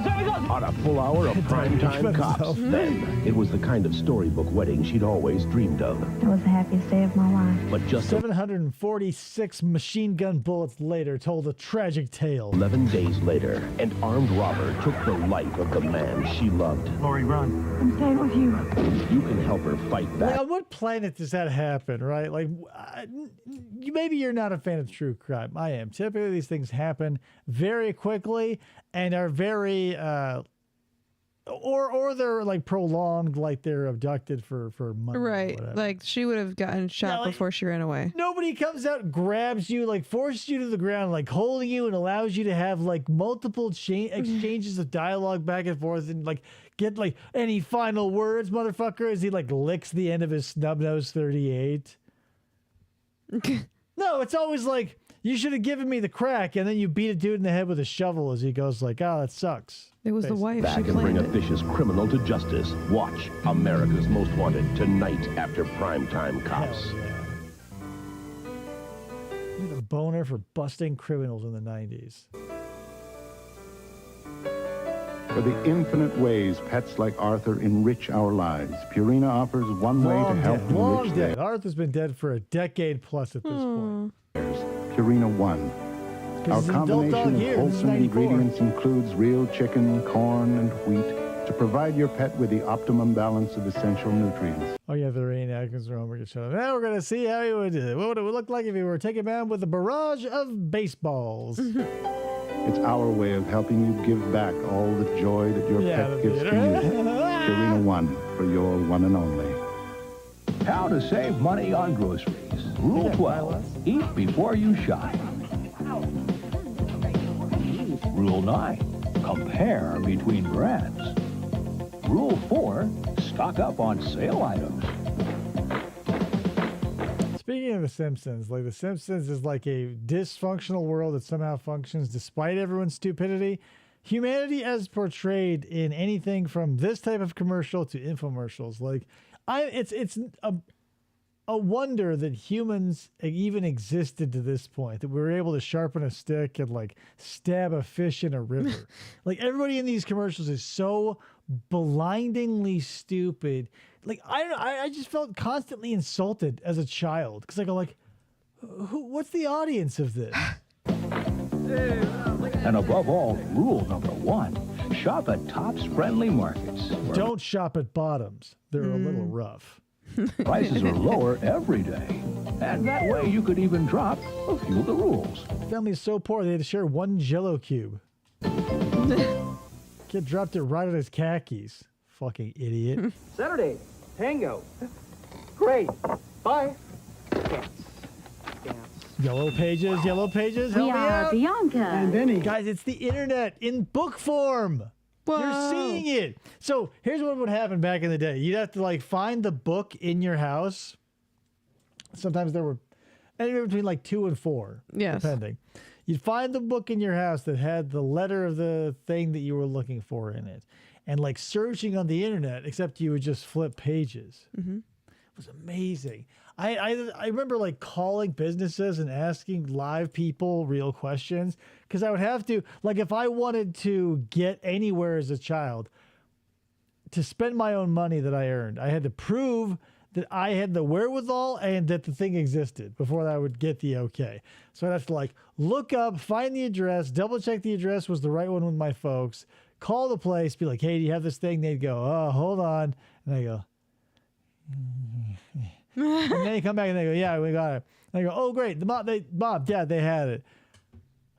On a full hour of primetime cops. Then, it was the kind of storybook wedding she'd always dreamed of. It was the happiest day of my life. But just 746 machine gun bullets later told a tragic tale. 11 days later, an armed robber took the life of the man she loved. Lori, run. I'm staying with you. You can help her fight Like, back. on what planet does that happen, right? Like, maybe you're not a fan of true crime. I am. Typically, these things happen very quickly and are very, or they're like prolonged, like they're abducted for months. or Right. whatever. Like she would have gotten shot like- before she ran away. Nobody comes out, grabs you, like forces you to the ground, like holding you and allows you to have like multiple exchanges of dialogue back and forth and like get like any final words, motherfucker, as he like licks the end of his snub nose 38. No, it's always like, you should have given me the crack, and then you beat a dude in the head with a shovel as he goes like, oh, that sucks. It was the wife. Back She and bring planned a it. vicious criminal to justice. Watch America's Most Wanted tonight after Primetime Cops. Hell yeah. You had a boner for busting criminals in the 90s. For the infinite ways pets like Arthur enrich our lives, Purina offers one way to Long help dead. Long enrich dead. Arthur's been dead for a decade plus at this point. theirs. Purina One. Our it's an adult dog combination of here. This is wholesome 94. ingredients includes real chicken, corn, and wheat to provide your pet with the optimum balance of essential nutrients. Oh, yeah, the reenactments are over. Get shut up. Now we're going to see how he would do. What would it look like if he were taken down with a barrage of baseballs? It's our way of helping you give back all the joy that your Yeah, pet gives to you. Purina One, for your one and only. How to save money on groceries. Rule 12, eat before you shop. Rule 9, compare between brands. Rule 4, stock up on sale items. Speaking of The Simpsons, like The Simpsons is like a dysfunctional world that somehow functions despite everyone's stupidity. Humanity as portrayed in anything from this type of commercial to infomercials, like it's a wonder that humans even existed to this point, that we were able to sharpen a stick and like stab a fish in a river. Like everybody in these commercials is so blindingly stupid. Like I just felt constantly insulted as a child because I go like, what's the audience of this? And above all, rule number 1, shop at Tops Friendly Markets. Don't shop at Bottoms. They're a little rough. Prices are lower every day. And that way you could even drop a few of the rules. Family is so poor they had to share one Jello cube. Kid dropped it right on his khakis. Fucking idiot. Saturday, tango. Great. Bye. Dance. Yellow pages, help me out. Bianca. And Benny. Guys, it's the internet in book form. Whoa. You're seeing it. So here's what would happen back in the day. You'd have to like find the book in your house. Sometimes there were anywhere between like 2 and 4, depending. You'd find the book in your house that had the letter of the thing that you were looking for in it. And like searching on the internet, except you would just flip pages. Mm-hmm. It was amazing. I remember like calling businesses and asking live people real questions because I would have to, like, if I wanted to get anywhere as a child to spend my own money that I earned, I had to prove that I had the wherewithal and that the thing existed before I would get the okay. So I'd have to like look up, find the address, double check the address was the right one with my folks, call the place, be like, hey, do you have this thing? They'd go, oh, hold on. And I go, and then they come back and they go, yeah, we got it. And I go, oh, great. Mom, Dad, they had it.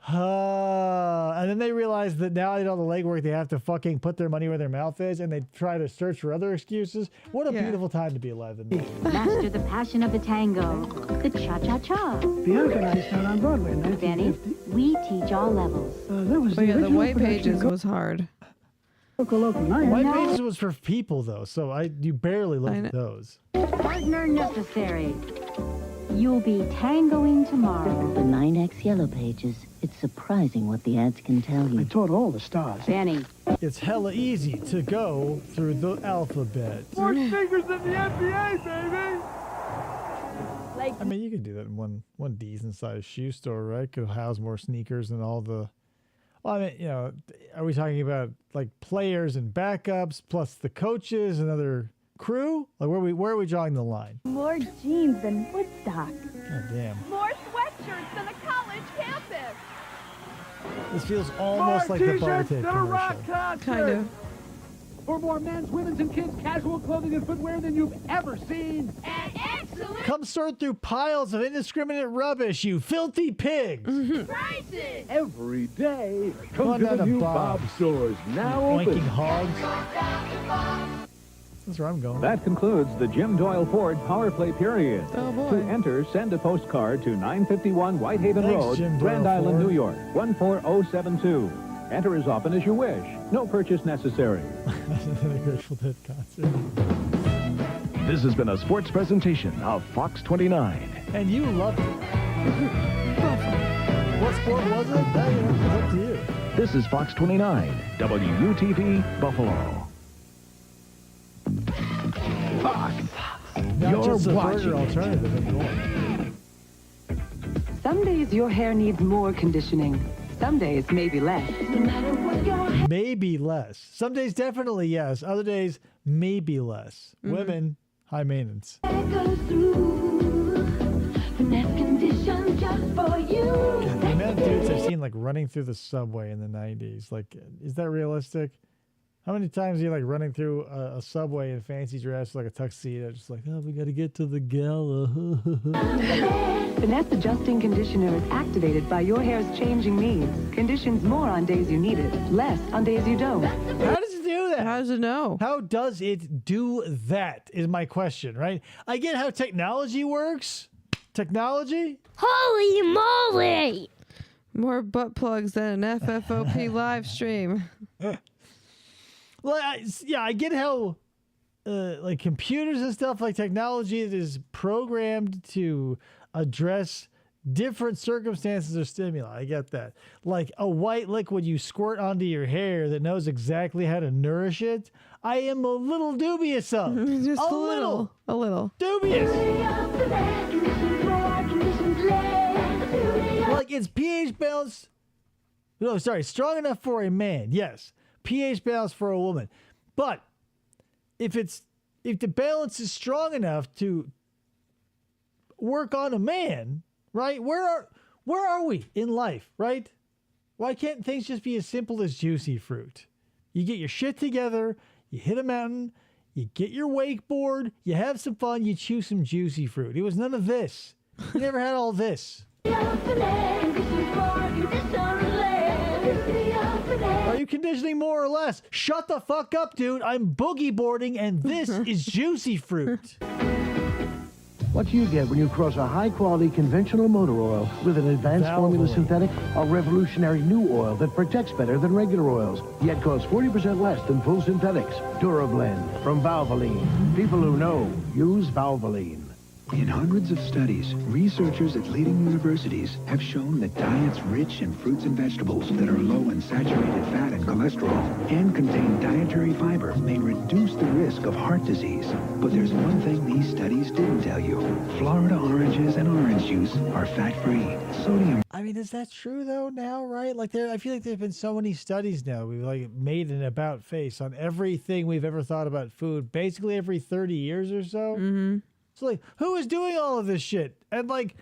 And then they realize that now they do all the legwork. They have to fucking put their money where their mouth is, and they try to search for other excuses. What a beautiful time to be alive in this. Master the passion of the tango, the cha-cha-cha. Bianca and I started on Broadway in Benny, 1950. we teach all levels. That was But yeah, the original white production pages was hard. Local. White pages was for people, though, so you barely looked at those. Partner necessary. You'll be tangoing tomorrow. The 9X Yellow Pages. It's surprising what the ads can tell you. I taught all the stars. Benny. It's hella easy to go through the alphabet. More fingers than the NBA, baby! I mean, you could do that in one decent sized shoe store, right? Could house more sneakers than all the. Well, I mean, you know, are we talking about like players and backups plus the coaches and other crew? Like where are we drawing the line? More jeans than Woodstock. God damn. More sweatshirts than a college campus. This feels almost like the Bartek commercial. Kind of. For more men's, women's, and kids' casual clothing and footwear than you've ever seen. And excellent Come sort through piles of indiscriminate rubbish, you filthy pigs. prices. Every day, Come on come to down the to new Bob's. Bob stores now Oinking open. hogs. That's where I'm going. That concludes the Jim Doyle Ford Power Play period. Oh, boy. To enter, send a postcard to 951 Whitehaven Thanks, Road, Jim Grand Doyle Island, Ford. New York, 14072. Enter as often as you wish. No purchase necessary. Another Grateful Dead concert. This has been a sports presentation of Fox 29. And you loved it. What sport was it? It's up to you. This is Fox 29, WUTV, Buffalo. Fox, Not you're just a burger watching. alternative anymore. Some days your hair needs more conditioning. Some days maybe less. Maybe less. Some days definitely yes. Other days maybe less. Women, high maintenance. God, the amount of dudes I've seen like running through the subway in the 90s. Like, is that realistic? How many times are you like running through a subway in fancy dress, like a tuxedo, just like, oh, we got to get to the gala. Finesse Adjusting Conditioner is activated by your hair's changing needs. Conditions more on days you need it, less on days you don't. How does it do that? How does it know? How does it do that is my question, right? I get how technology works. Technology? Holy moly! More butt plugs than an FFOP live stream. Well, I get how, like computers and stuff, like technology that is programmed to address different circumstances or stimuli. I get that. Like a white liquid you squirt onto your hair that knows exactly how to nourish it. I am a little dubious of. Just a little. A little. Dubious. Like it's pH balanced. No, sorry, strong enough for a man. Yes. pH balance for a woman. But if the balance is strong enough to work on a man, right? Where are we in life, right? Why can't things just be as simple as juicy fruit? You get your shit together, you hit a mountain, you get your wakeboard, you have some fun, you chew some juicy fruit. It was none of this. You never had all this. Are you conditioning more or less? Shut the fuck up, dude. I'm boogie boarding, and this is juicy fruit. What do you get when you cross a high-quality conventional motor oil with an advanced formula synthetic, a revolutionary new oil that protects better than regular oils, yet costs 40% less than full synthetics? DuraBlend from Valvoline. People who know use Valvoline. In hundreds of studies, researchers at leading universities have shown that diets rich in fruits and vegetables that are low in saturated fat and cholesterol and contain dietary fiber may reduce the risk of heart disease. But there's one thing these studies didn't tell you. Florida oranges and orange juice are fat-free. Sodium. I mean, is that true though now, right? Like I feel like there's been so many studies now. We've like made an about face on everything we've ever thought about food, basically every 30 years or so. Mm-hmm. So like, who is doing all of this shit? And like,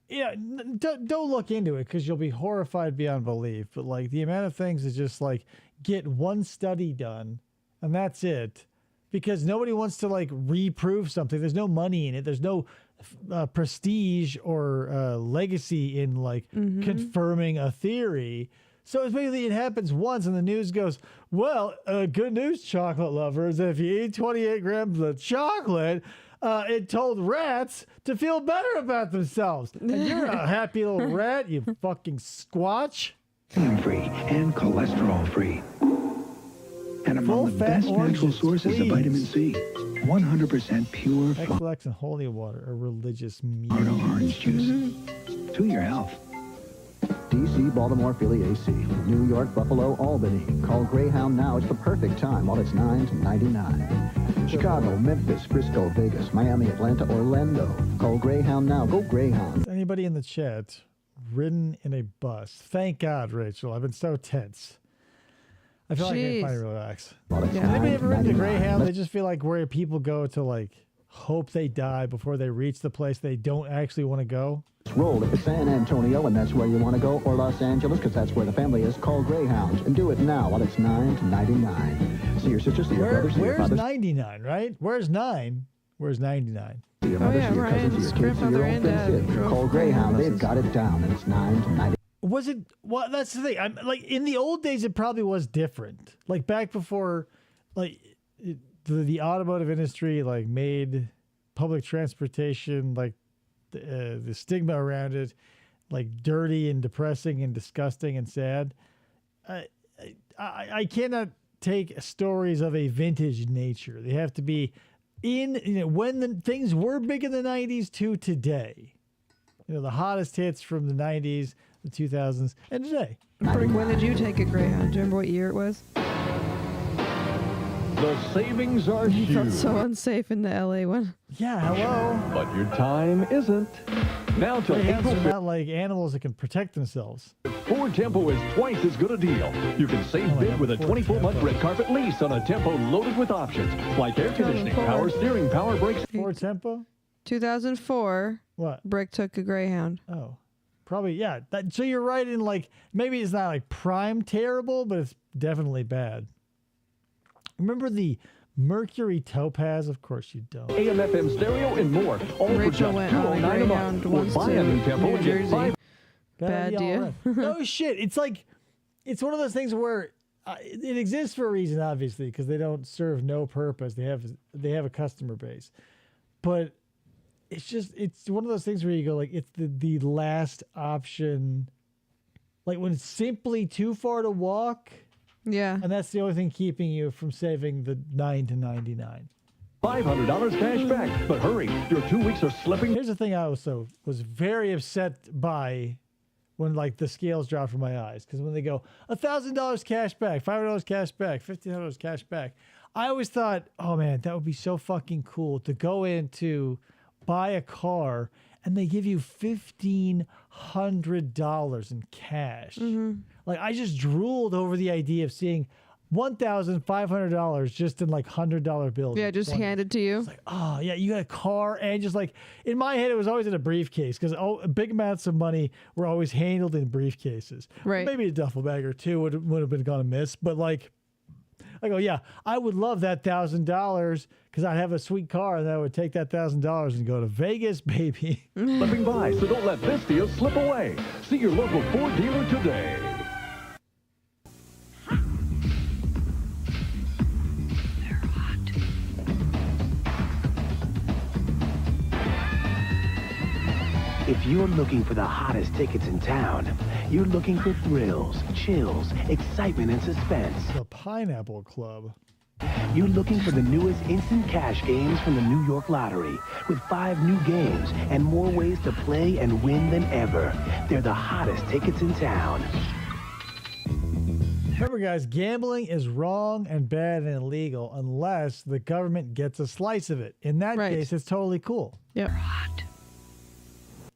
yeah, don't look into it because you'll be horrified beyond belief. But like the amount of things is just like get one study done and that's it, because nobody wants to like reprove something. There's no money in it. There's no prestige or legacy in like confirming a theory. So it's basically it happens once and the news goes, well, good news, chocolate lovers. If you eat 28 grams of chocolate, it told rats to feel better about themselves. And you're a happy little rat, you fucking squatch. Free and cholesterol-free. And among the best natural sources of vitamin C. 100% pure X-Lax and holy water, a religious meat. Florida orange juice. To your health. DC, Baltimore, Philly, AC. New York, Buffalo, Albany. Call Greyhound now. It's the perfect time while it's $9.99. Chicago, Memphis, Frisco, Vegas, Miami, Atlanta, Orlando. Call Greyhound now. Go Greyhound. Anybody in the chat ridden in a bus? Thank God, Rachel. I've been so tense. I feel like I can finally relax. Anybody ever ridden a Greyhound? They just feel like where people go to like hope they die before they reach the place they don't actually want to go. Roll if it's San Antonio and that's where you want to go, or Los Angeles because that's where the family is. Call Greyhound and do it now while it's $9.99. See your sister, see your brother, see your Where's father. 99, right? Where's 9? Where's 99? See your mother, see your cousin, see your kids, see your old friend Sid. Call Greyhound. They've got it down and it's $9.99. Was it? Well, that's the thing. I'm like in the old days, it probably was different. Like back before, like the automotive industry like made public transportation like the stigma around it like dirty and depressing and disgusting and sad. I cannot take stories of a vintage nature. They have to be in when the things were big in the 90s to today. The hottest hits from the 90s, the 2000s, and today. Brick, when did you take a Greyhound? Do you remember what year it was? The savings are You huge. felt so unsafe in the LA one. Yeah, hello. But your time isn't. Now till Greyhounds April are 5th, not like animals that can protect themselves. Ford Tempo is twice as good a deal. You can save big with a 24-month red carpet lease on a Tempo loaded with options like air conditioning, power steering, power brakes. Ford Tempo? 2004. What? Brick took a Greyhound. Oh, probably, yeah. So you're right in like, maybe it's not like prime terrible, but it's definitely bad. Remember the Mercury Topaz? Of course you don't. AM, FM, stereo, and more. All for Rachel just went on a $209 a Greyhound month. Or once buy a to new Tempo New and get Jersey. 5. Bad deal. No shit. It's like, it's one of those things where it exists for a reason, obviously, because they don't serve no purpose. They have a customer base, but it's one of those things where you go like, it's the last option. Like when it's simply too far to walk. Yeah. And that's the only thing keeping you from saving the $9.99. $500 cash back. But hurry, your 2 weeks are slipping. Here's the thing I also was very upset by when like the scales dropped from my eyes. Because when they go $1,000 cash back, $500 cash back, $1,500 cash back, I always thought, oh man, that would be so fucking cool to go in to buy a car and they give you $1,500 in cash. Like I just drooled over the idea of seeing $1,500 just in like $100 bills. Yeah, just handed to you. It's like, oh yeah, you got a car, and just like in my head, it was always in a briefcase because big amounts of money were always handled in briefcases. Right. Maybe a duffel bag or two would have been gone amiss, but like, I go, yeah, I would love that $1,000 because I'd have a sweet car and I would take that $1,000 and go to Vegas, baby. Slipping by, so don't let this deal slip away. See your local Ford dealer today. If you're looking for the hottest tickets in town, you're looking for thrills, chills, excitement, and suspense. The Pineapple Club. You're looking for the newest instant cash games from the New York Lottery, with 5 new games and more ways to play and win than ever. They're the hottest tickets in town. Remember, guys, gambling is wrong and bad and illegal unless the government gets a slice of it. In that case, it's totally cool. Yep.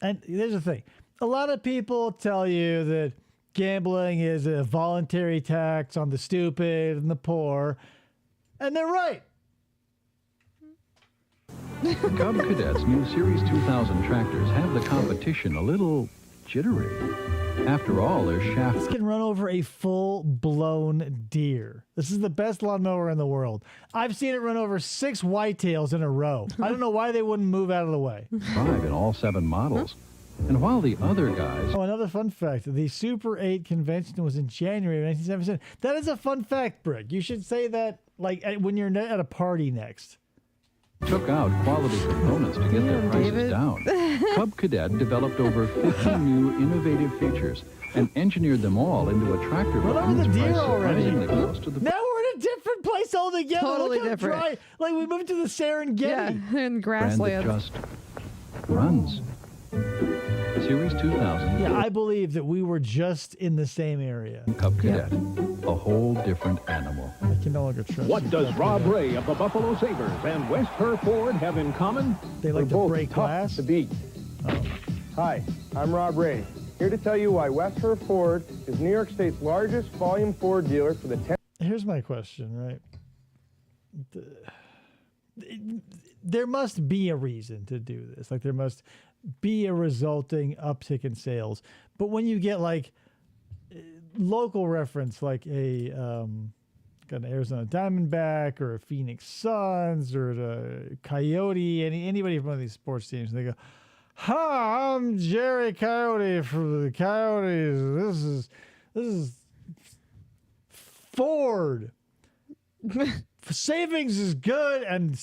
And here's the thing. A lot of people tell you that gambling is a voluntary tax on the stupid and the poor. And they're right. Cub Cadet's new Series 2000 tractors have the competition a little jittery. After all, their shaft... This can run over a full-blown deer. This is the best lawnmower in the world. I've seen it run over 6 whitetails in a row. I don't know why they wouldn't move out of the way. Drive in all 7 models. And while the other guys... Oh, another fun fact. The Super 8 convention was in January of 1977. That is a fun fact, Brick. You should say that like when you're at a party next. Took out quality components to get their prices down. Cub Cadet developed over 50 new innovative features and engineered them all into a tractor Run over the deer already. Close to the... Now we're in a different place altogether. Totally Look how different. dry. Like we moved to the Serengeti. Yeah, in brand that grassland. just runs. Series 2000. Yeah, I believe that we were just in the same area. Cub Cadet. A whole different animal. I can no longer trust What you, does Cub Rob Cadet. Ray of the Buffalo Sabres and West Hereford have in common? They like to break glass. To beat. Hi, I'm Rob Ray, here to tell you why West Hereford is New York State's largest volume Ford dealer for the 10. Here's my question, right? There must be a reason to do this. Like there must be a resulting uptick in sales. But when you get like local reference, like an Arizona Diamondback or a Phoenix Suns or the Coyote, anybody from one of these sports teams, and they go, "Hi, I'm Jerry Coyote from the Coyotes. This is Ford. Savings is good and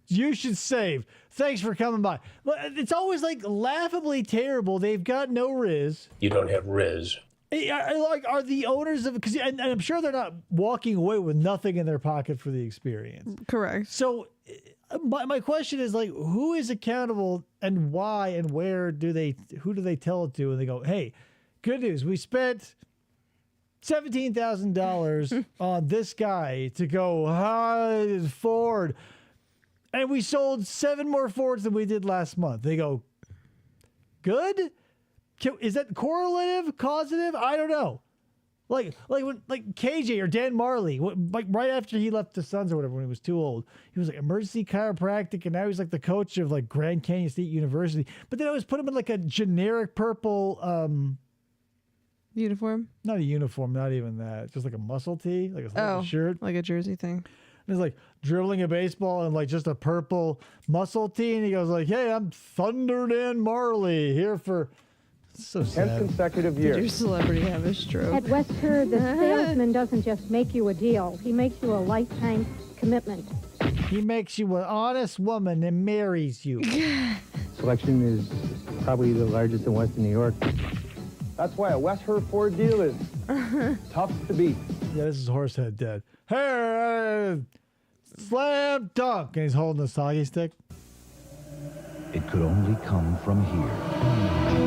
you should save. Thanks for coming by." But it's always like laughably terrible. They've got no Riz. You don't have Riz. Like, are the owners of, because and I'm sure they're not walking away with nothing in their pocket for the experience. Correct. So my question is like, who is accountable and why and who do they tell it to? And they go, "Hey, good news. We spent $17,000 on this guy to go, hi, Ford. And we sold 7 more Fords than we did last month." They go, "Good? Is that correlative, causative? I don't know." Like when KJ or Dan Marley, like right after he left the Suns or whatever, when he was too old, he was like emergency chiropractic, and now he's like the coach of like Grand Canyon State University. But they always put him in like a generic purple uniform. Not a uniform, not even that. Just like a muscle tee, like a shirt, like a jersey thing. And he's like dribbling a baseball in like just a purple muscle tee, and he goes like, "Hey, I'm Thunder Dan Marley here for." So sad. 10th consecutive Did year. your celebrity have a stroke? At West Her, the salesman doesn't just make you a deal. He makes you a lifetime commitment. He makes you an honest woman and marries you. Selection is probably the largest in Western New York. That's why a West Her Ford deal is tough to beat. Yeah, this is Horsehead Dead. Hey, slam dunk. And he's holding a soggy stick. It could only come from here.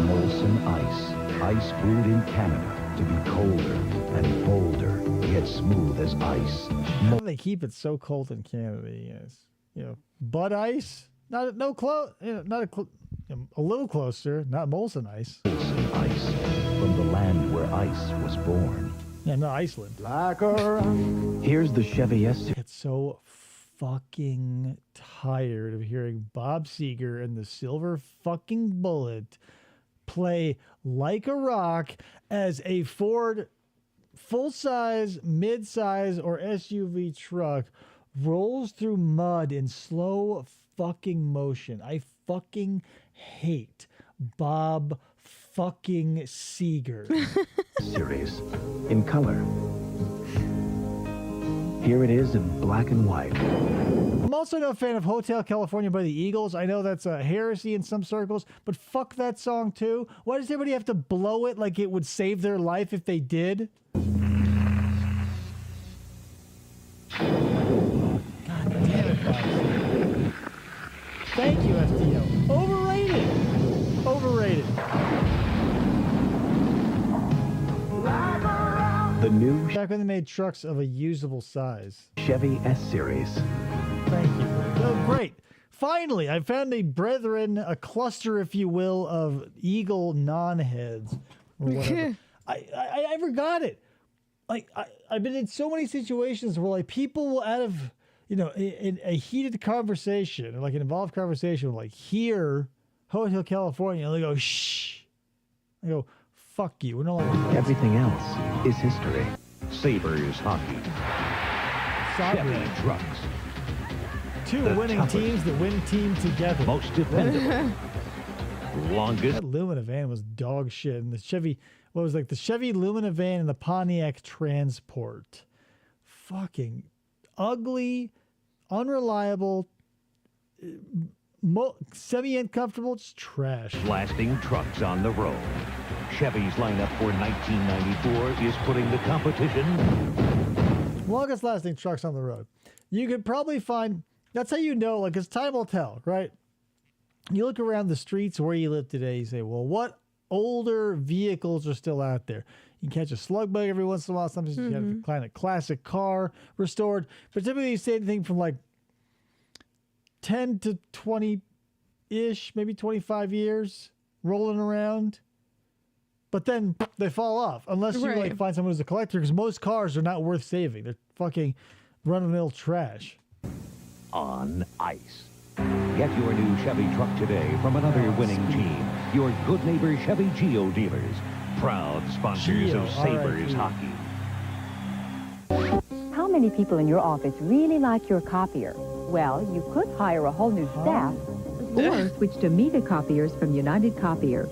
Molson Ice. Ice brewed in Canada to be colder and bolder, yet smooth as ice. How do they keep it so cold in Canada? Yes, Bud Ice, not a little closer, not Molson Ice. Molson Ice, from the land where ice was born. Yeah, no, Iceland. Here's the Chevy S. It's so fucking tired of hearing Bob Seger and the Silver fucking Bullet play Like a Rock as a Ford full-size, mid-size, or SUV truck rolls through mud in slow fucking motion. I fucking hate Bob fucking Seger. Series in color. Here it is in black and white. I'm also no fan of Hotel California by the Eagles. I know that's a heresy in some circles, but fuck that song too. Why does everybody have to blow it like it would save their life if they did? God damn it, Bob. Thank you, FTO. Overrated. Overrated. The new Back when they made trucks of a usable size. Chevy S-Series. Thank you. Oh, great. Finally, I found a brethren, a cluster, if you will, of Eagle non-heads. Or whatever. I forgot it. Like, I've been in so many situations where, like, people will, out of, you know, in a heated conversation, or like an involved conversation, will, like, hear Hotel California, and they go, shh. I go, fuck you. We're no longer friends. Everything else is history. Sabres hockey. Chevy trucks. Two The winning toughest. teams that win team together. Most dependable. Longest. That Lumina van was dog shit. And the Chevy, what was like the Chevy Lumina van and the Pontiac Transport. Fucking ugly, unreliable, semi-uncomfortable, just trash. Lasting trucks on the road. Chevy's lineup for 1994 is putting the competition. Longest lasting trucks on the road. You could probably find, that's how you know, like, 'cause time will tell, right? You look around the streets where you live today, you say, well, what older vehicles are still out there? You can catch a slug bug every once in a while. Sometimes you can find a classic car restored. But typically you say anything from like 10 to 20-ish, maybe 25 years rolling around. But then they fall off unless you like find someone who's a collector, because most cars are not worth saving. They're fucking run-of-the-mill trash. On ice. Get your new Chevy truck today from another winning team. Your good neighbor Chevy Geo dealers. Proud sponsors Geo, of Sabres hockey. How many people in your office really like your copier? Well, you could hire a whole new staff or switch to Mita copiers from United Copier.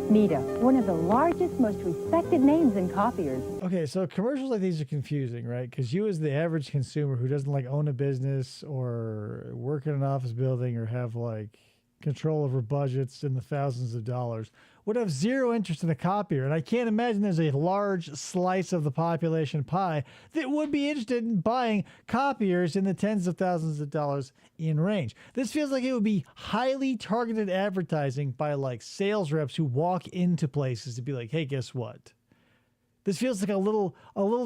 Mita, one of the largest, most respected names in copiers. Okay, so commercials like these are confusing, right? Because you as the average consumer who doesn't like own a business or work in an office building or have like control over budgets in the thousands of dollars would have zero interest in a copier. And I can't imagine there's a large slice of the population pie that would be interested in buying copiers in the tens of thousands of dollars in range. This feels like it would be highly targeted advertising by like sales reps who walk into places to be like, hey, guess what? This feels like a little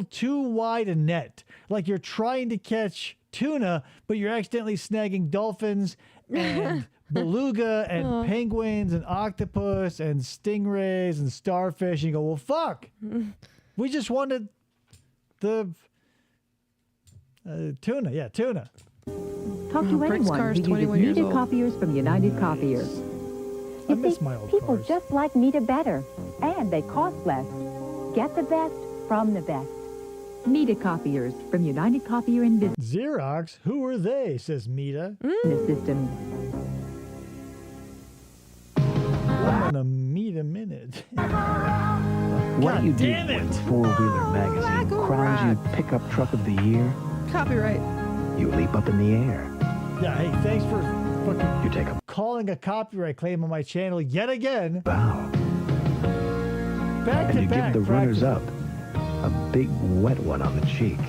too wide a net. Like you're trying to catch tuna, but you're accidentally snagging dolphins and beluga and penguins and octopus and stingrays and starfish. And you go, well, fuck. We just wanted the tuna. Yeah, tuna. Talk to anyone who uses Mita copiers from United Copier. I miss my old People cars. just like Mita better, and they cost less. Get the best from the best. Mita copiers from United Copier and Business. Xerox? Who are they? Says Mita. System. I'm gonna meet a minute. What do you do damn it! when Four-Wheeler Magazine crowns you Pickup Truck of the Year? Copyright. You leap up in the air. Yeah, hey, thanks for fucking You take a calling a copyright claim on my channel yet again. bow. Back And to you back. give the runners-up a big wet one on the cheek.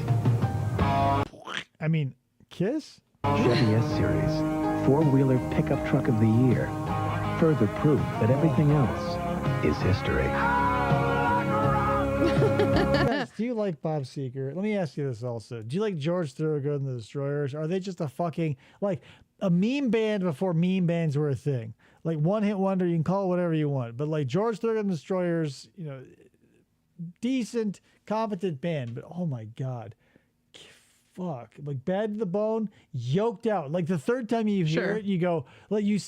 I mean, kiss? Chevy S-Series, Four-Wheeler Pickup Truck of the Year. Further proof that everything else is history. Guys, do you like Bob Seger? Let me ask you this also. Do you like George Thorogood and the Destroyers? Are they just a fucking, like, a meme band before meme bands were a thing? Like, one-hit wonder, you can call it whatever you want. But, like, George Thorogood and the Destroyers, you know, decent, competent band. But, oh, my God. fuck, like bad to the bone, yoked out. Like the third time you hear it, you go, like you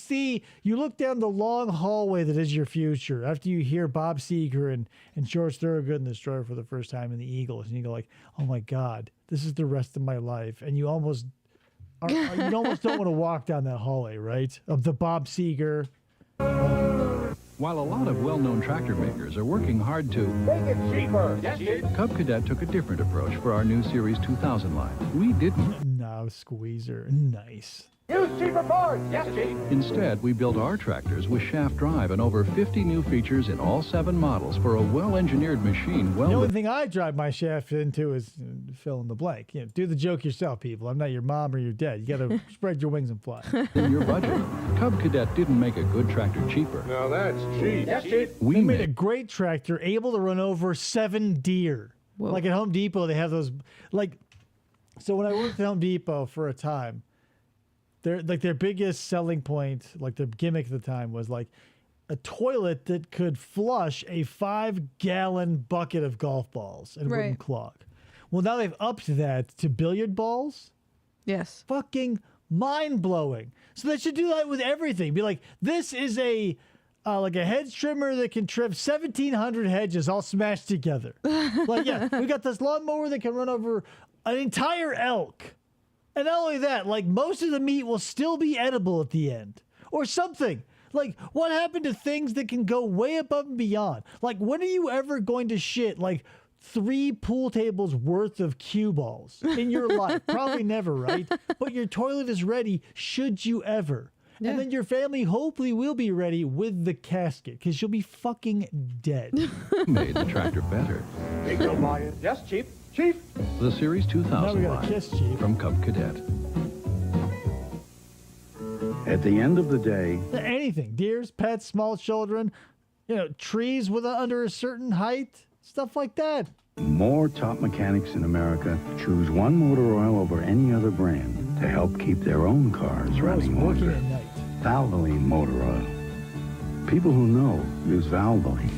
look down the long hallway that is your future after you hear Bob Seger and George Thorogood and the Destroyer for the first time in the Eagles, and you go like, oh my God, this is the rest of my life, and you almost don't want to walk down that hallway, right? Of the Bob Seger. While a lot of well-known tractor makers are working hard to Make it cheaper. Yes, Chief. Cub Cadet took a different approach for our new Series 2000 line. We didn't. No, squeezer. Nice. Use cheaper parts. Yes, Chief. Instead, we built our tractors with shaft drive and over 50 new features in all 7 models for a well-engineered machine. The only thing I drive my shaft into is fill in the blank. Do the joke yourself, people. I'm not your mom or your dad. You got to spread your wings and fly. In your budget. Cub Cadet didn't make a good tractor cheaper. Now that's cheap. Yes, Chief. We made a great tractor able to run over 7 deer. Whoa. Like at Home Depot, they have those. So when I worked at Home Depot for a time, their biggest selling point, like their gimmick at the time, was like a toilet that could flush a 5-gallon bucket of golf balls and wouldn't clog. Well, now they've upped that to billiard balls. Yes. Fucking mind-blowing. So they should do that with everything. Be like, this is a hedge trimmer that can trim 1,700 hedges all smashed together. We got this lawnmower that can run over an entire elk. And not only that, like most of the meat will still be edible at the end or something. Like what happened to things that can go way above and beyond? Like when are you ever going to shit like 3 pool tables worth of cue balls in your life? Probably never, right? But your toilet is ready should you ever. Yeah. And then your family hopefully will be ready with the casket because you'll be fucking dead. Made the tractor better. Big no buy-in. Yes, Chief. Chief. The Series 2000 line from Cub Cadet. At the end of the day, anything, deers, pets, small children, trees under a certain height, stuff like that. more top mechanics in America choose one motor oil over any other brand to help keep their own cars running longer. Valvoline motor oil. People who know use Valvoline.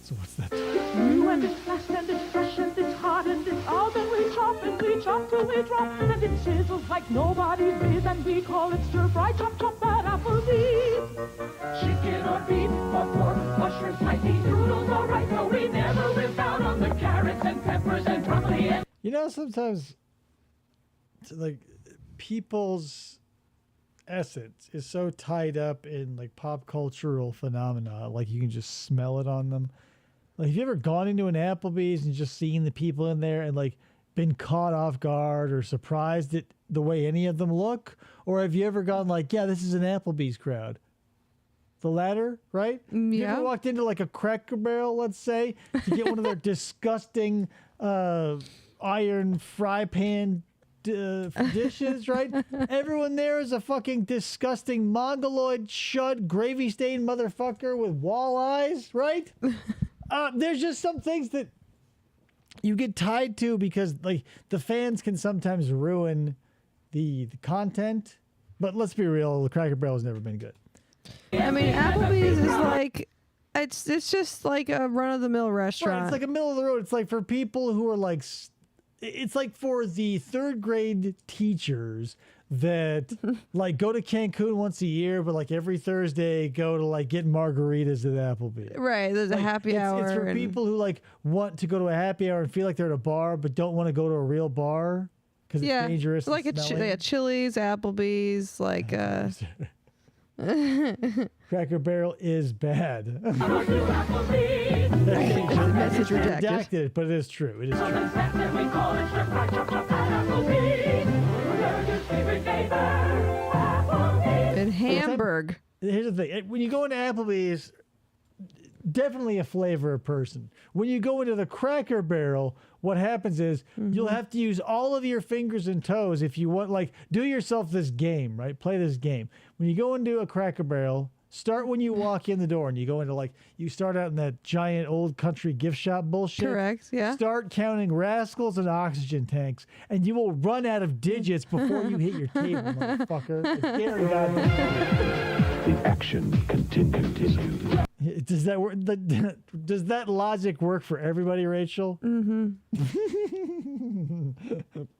So what's that? New and it's fast and it's fresh and it's hot and it's all that we chop and we chop till we drop and it sizzles like nobody's biz and we call it stir fry chop chop at Applebee's. Chicken or beef or pork, mushrooms, spicy noodles, all right, but we never whip out on the carrots and peppers and broccoli and... Sometimes like people's essence is so tied up in like pop cultural phenomena, like you can just smell it on them. Like, have you ever gone into an Applebee's and just seen the people in there and like been caught off guard or surprised at the way any of them look? Or have you ever gone like, yeah, this is an Applebee's crowd? The latter, right? Yeah. You ever walked into like a Cracker Barrel, let's say, to get one of their disgusting iron fry pan dishes, right? Everyone there is a fucking disgusting mongoloid, shud, gravy-stained motherfucker with wall eyes, right? There's just some things that you get tied to because like the fans can sometimes ruin the content. But let's be real, the Cracker Barrel has never been good. I mean, Applebee's is like it's just like a run-of-the-mill restaurant. Right, it's like a middle of the road. It's like for people who are like, it's like for the third grade teachers that like go to Cancun once a year, but like every Thursday go to like get margaritas at Applebee's. Right, there's a happy hour. It's for people who like want to go to a happy hour and feel like they're at a bar, but don't want to go to a real bar because it's dangerous. Like Chili's, Applebee's, like. Cracker Barrel is bad. Message redacted. Redacted, but it is true. It is true. In Hamburg. Here's the thing. When you go into Applebee's, definitely a flavor person. When you go into the Cracker Barrel, what happens is you'll have to use all of your fingers and toes if you want, like, do yourself this game, right? Play this game. When you go into a Cracker Barrel, start when you walk in the door and you go into, like, you start out in that giant old country gift shop bullshit. Correct, yeah. Start counting rascals and oxygen tanks, and you will run out of digits before you hit your table, motherfucker. It's Gary Goddamn. The action continues. Does that work? Does that logic work for everybody, Rachel? Mm-hmm.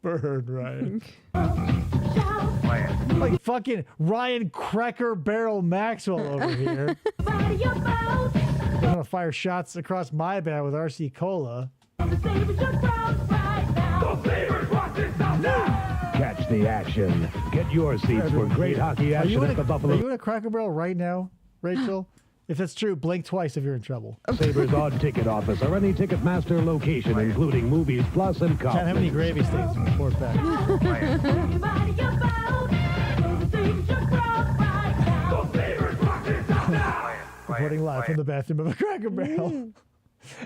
Burn, Ryan. Like fucking Ryan Cracker Barrel Maxwell over here. I'm gonna fire shots across my bat with RC Cola. Catch the action. Get your seats for great hockey action at the Buffalo. Are you in a Cracker Barrel right now, Rachel? If that's true, blink twice if you're in trouble. Sabres on ticket office or any Ticketmaster location, including movies, plus and coffee. Can't have any gravy stains in the report back. Reporting live from the bathroom of a Cracker Barrel.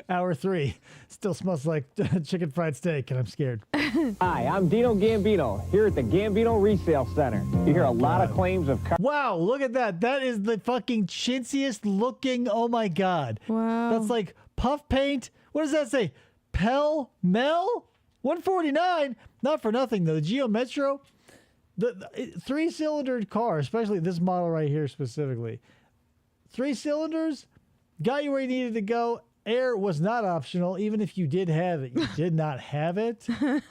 Hour 3. Still smells like chicken fried steak, and I'm scared. Hi, I'm Dino Gambino, here at the Gambino Resale Center. You hear a lot of claims of... Wow, look at that. That is the fucking chintziest looking, oh my God. Wow. That's like puff paint. What does that say? Pell Mell? 149? Not for nothing, though. The Geo Metro, the 3-cylinder car, especially this model right here specifically. 3 cylinders, got you where you needed to go. Air was not optional. Even if you did have it, you did not have it.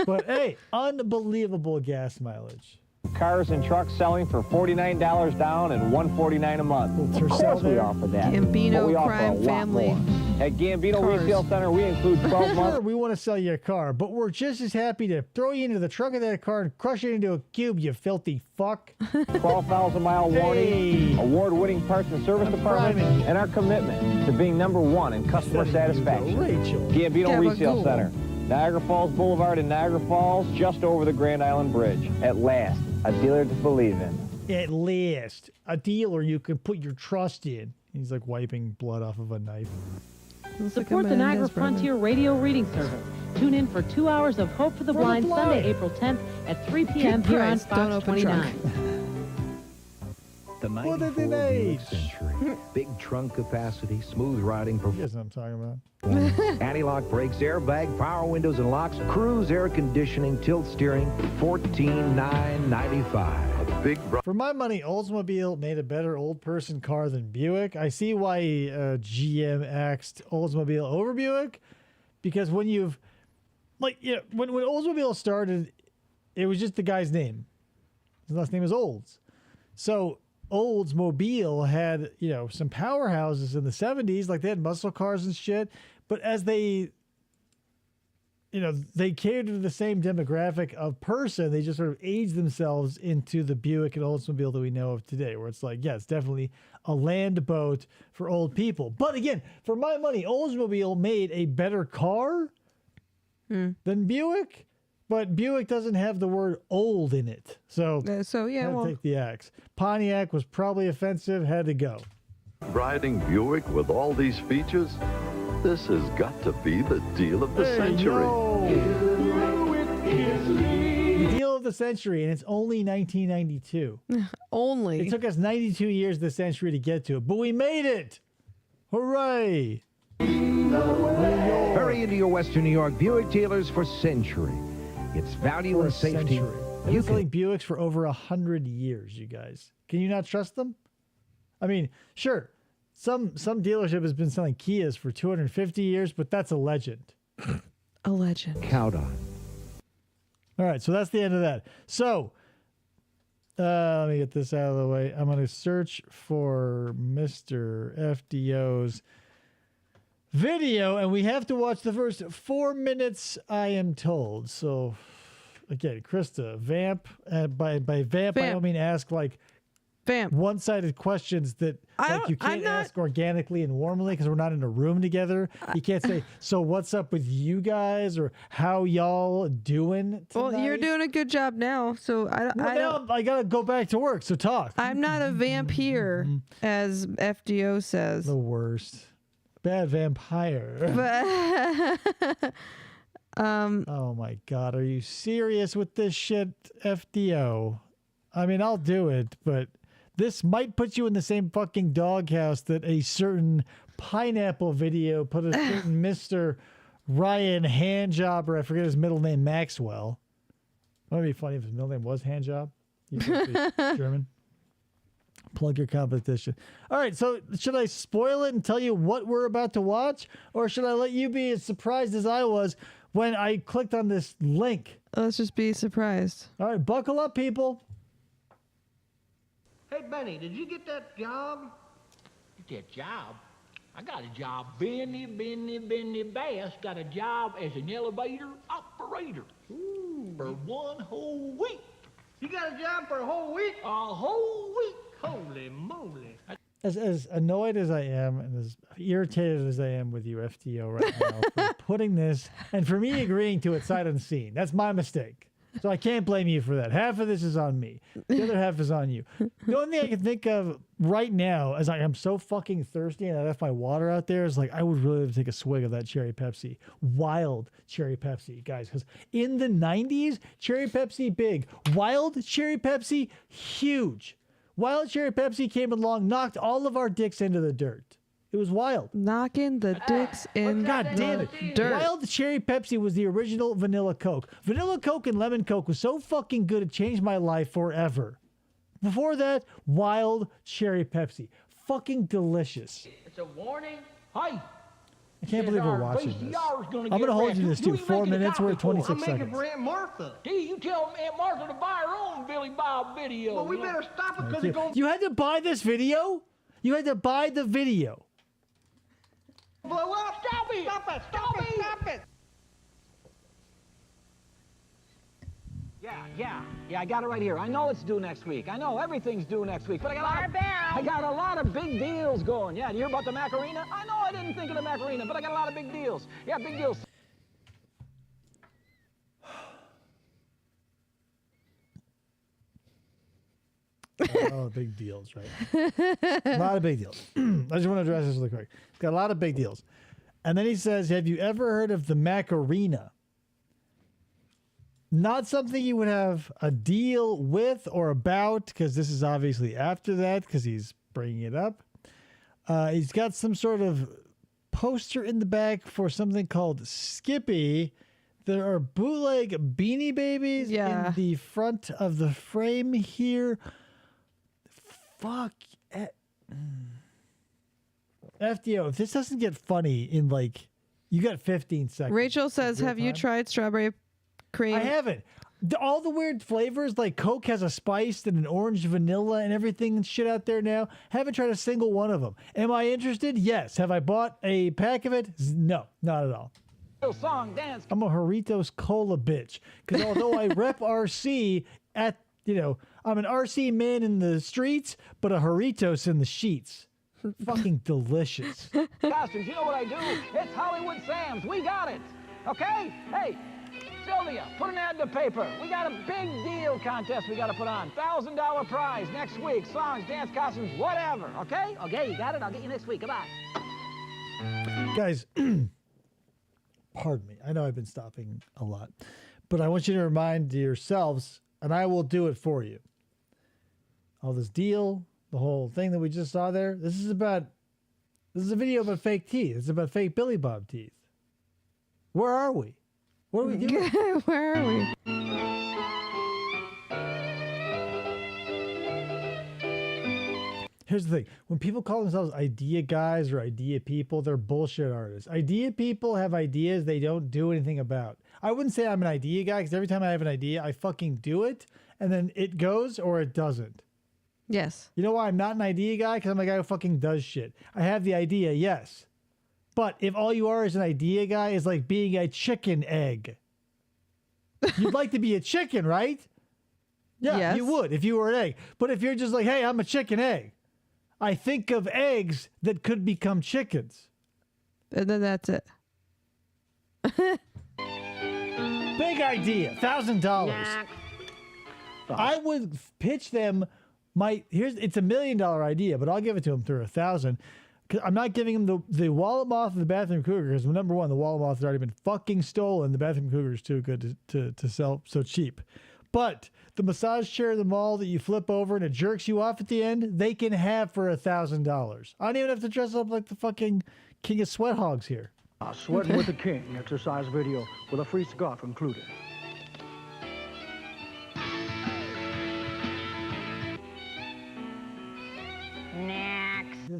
But hey, unbelievable gas mileage. Cars and trucks selling for $49 down and $149 a month. Of course we offer that. Gambino but we offer crime a lot family. more. At Gambino Cars. Resale Center, we include 12 months. Sure, we want to sell you a car, but we're just as happy to throw you into the trunk of that car and crush it into a cube, you filthy fuck. 12,000-mile warranty, award-winning parts and service department, and our commitment to being #1 in customer satisfaction. Gambino Resale Center, Niagara Falls Boulevard in Niagara Falls, just over the Grand Island Bridge. At last, a dealer to believe in. At least, a dealer you can put your trust in. He's like wiping blood off of a knife. Support the Niagara Frontier Radio Reading Service. Tune in for 2 hours of Hope for the Blind Sunday, April 10th at 3 p.m. here on Fox 29. The 94 Buick Century. Big trunk capacity, smooth riding performance. You guys know what I'm talking about. Anti-lock brakes, airbag, power windows and locks, cruise air conditioning, tilt steering, $14,995. A big... For my money, Oldsmobile made a better old person car than Buick. I see why GM axed Oldsmobile over Buick, because when you've, like, you know, when Oldsmobile started, it was just the guy's name. His last name is Olds. So Oldsmobile had, you know, some powerhouses in the 70s, like they had muscle cars and shit. But as they, you know, they catered to the same demographic of person, they just sort of aged themselves into the Buick and Oldsmobile that we know of today, where it's like, yeah, it's definitely a land boat for old people. But again, for my money, Oldsmobile made a better car than Buick. But Buick doesn't have the word old in it. So yeah, had to take the axe. Pontiac was probably offensive, had to go. Riding Buick with all these features? This has got to be the deal of the century. The deal of the century, and it's only 1992. Only. It took us 92 years of the century to get to it, but we made it. Hooray. Hurry into your Western New York Buick dealers for Century. It's value and safety. They've been selling Buicks for over 100 years, you guys. Can you not trust them? I mean, sure, some dealership has been selling Kias for 250 years, but that's a legend. A legend. Count on. All right, so that's the end of that. So, let me get this out of the way. I'm going to search for Mr. FDO's video, and we have to watch the first 4 minutes, I am told. So, again, Krista, vamp. By vamp, I don't mean ask like one-sided questions that like you can't ask organically and warmly because we're not in a room together. You can't say, so what's up with you guys, or how y'all doing tonight? Well, you're doing a good job now, so I gotta go back to work. So talk. I'm not a vamp here, as FDO says. The worst. Bad vampire. Oh my God, are you serious with this shit, FDO? I mean, I'll do it, but this might put you in the same fucking doghouse that a certain pineapple video put a certain Mr. Ryan Handjob, or I forget his middle name, Maxwell. Wouldn't it be funny if his middle name was Handjob? He's German. Plug your competition. All right, so should I spoil it and tell you what we're about to watch? Or should I let you be as surprised as I was when I clicked on this link? Let's just be surprised. All right, buckle up, people. Hey, Benny, did you get that job? Get that job? I got a job. Benny Bass got a job as an elevator operator. Ooh. For 1 whole week. You got a job for a whole week? A whole week. Holy moly. As annoyed as I am and as irritated as I am with you, FTO, right now, for putting this and for me agreeing to it sight unseen. That's my mistake. So I can't blame you for that. Half of this is on me. The other half is on you. The only thing I can think of right now, as I am so fucking thirsty and I left my water out there, is like I would really like to take a swig of that cherry Pepsi. Wild cherry Pepsi, guys. Because in the 90s, cherry Pepsi big. Wild cherry Pepsi, huge. Wild cherry Pepsi came along, knocked all of our dicks into the dirt. It was wild. Knocking the dicks in God damn it. dirt. Wild Cherry Pepsi was the original vanilla Coke. Vanilla Coke and lemon Coke was so fucking good it changed my life forever. Before that, Wild Cherry Pepsi. Fucking delicious. It's a warning. Hey. I can't believe we're watching this. I'm going to hold you to this, too. 4 minutes, we're at 26 seconds. I'm making for Aunt Martha. Gee, you tell Aunt Martha to buy her own Billy Bob video. Well, we better stop it because it's going to... You had to buy this video? You had to buy the video. Blow up! Stop it! Stop it! Stop it! Stop it! Yeah, I got it right here. I know it's due next week. I know everything's due next week, but I got a lot of big deals going. Yeah, you hear about the Macarena? I know I didn't think of the Macarena, but I got a lot of big deals. Yeah, big deals. Oh, big deals, right? A lot of big deals. I just want to address this really quick. It's got a lot of big deals. And then he says, have you ever heard of the Macarena? Not something you would have a deal with or about, because this is obviously after that, because he's bringing it up. He's got some sort of poster in the back for something called Skippy. There are bootleg Beanie Babies in the front of the frame here. Fuck. FDO, if this doesn't get funny in like, you got 15 seconds. Rachel says, have you tried strawberry cream? I haven't. All the weird flavors, like Coke has a spiced and an orange vanilla and everything and shit out there now. Haven't tried a single one of them. Am I interested? Yes. Have I bought a pack of it? No, not at all. Song, dance. I'm a Doritos Cola bitch. Because although I rep RC at, I'm an RC man in the streets, but a Doritos in the sheets. Fucking delicious. Costumes, you know what I do? It's Hollywood Sam's. We got it. Okay? Hey, Sylvia, put an ad in the paper. We got a big deal contest we got to put on. $1,000 prize next week. Songs, dance, costumes, whatever. Okay? Okay, you got it? I'll get you next week. Goodbye. Guys, pardon me. I know I've been stopping a lot, but I want you to remind yourselves, and I will do it for you. All this deal, the whole thing that we just saw there, this is a video about fake teeth. It's about fake Billy Bob teeth. Where are we? What are we doing? Where are we? Here's the thing. When people call themselves idea guys or idea people, they're bullshit artists. Idea people have ideas they don't do anything about. I wouldn't say I'm an idea guy because every time I have an idea, I fucking do it and then it goes or it doesn't. Yes. You know why I'm not an idea guy? Because I'm a guy who fucking does shit. I have the idea, yes. But if all you are is an idea guy, is like being a chicken egg. You'd like to be a chicken, right? Yeah, yes. You would if you were an egg. But if you're just like, hey, I'm a chicken egg, I think of eggs that could become chickens. And then that's it. Big idea, $1,000. I would pitch them it's $1 million idea, but I'll give it to them through $1,000. I'm not giving them the wallet moth and the bathroom cougar because number one, the wallet moth has already been fucking stolen. The bathroom cougar is too good to sell so cheap. But the massage chair in the mall that you flip over and it jerks you off at the end, they can have for $1,000. I don't even have to dress up like the fucking king of sweat hogs here. Sweating with the King exercise video with a free scarf included.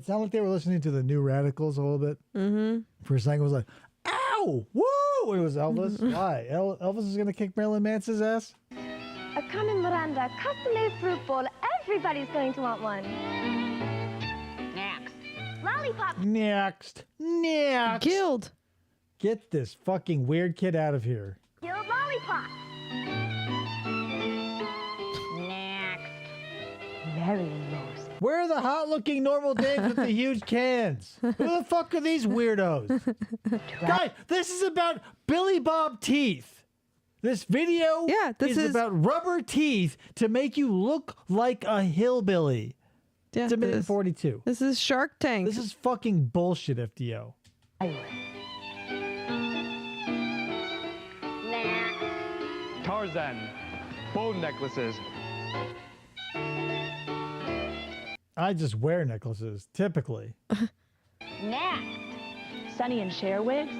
it sounded like they were listening to the New Radicals a little bit. Mm-hmm. For a second, it was like, ow, woo! It was Elvis. Why? Elvis is going to kick Marilyn Manson's ass? A Carmen Miranda custom-made fruit bowl. Everybody's going to want one. Next. Lollipop. Next. Guild. Get this fucking weird kid out of here. Guild lollipop. Next. Very low. Where are the hot-looking normal dames with the huge cans? Who the fuck are these weirdos? Guys, this is about Billy Bob teeth. This video is about rubber teeth to make you look like a hillbilly. Yeah, it's a minute 42. This is Shark Tank. This is fucking bullshit, FDO. Tarzan. Bone necklaces. I just wear necklaces, typically. Next. Sonny and Cher wigs.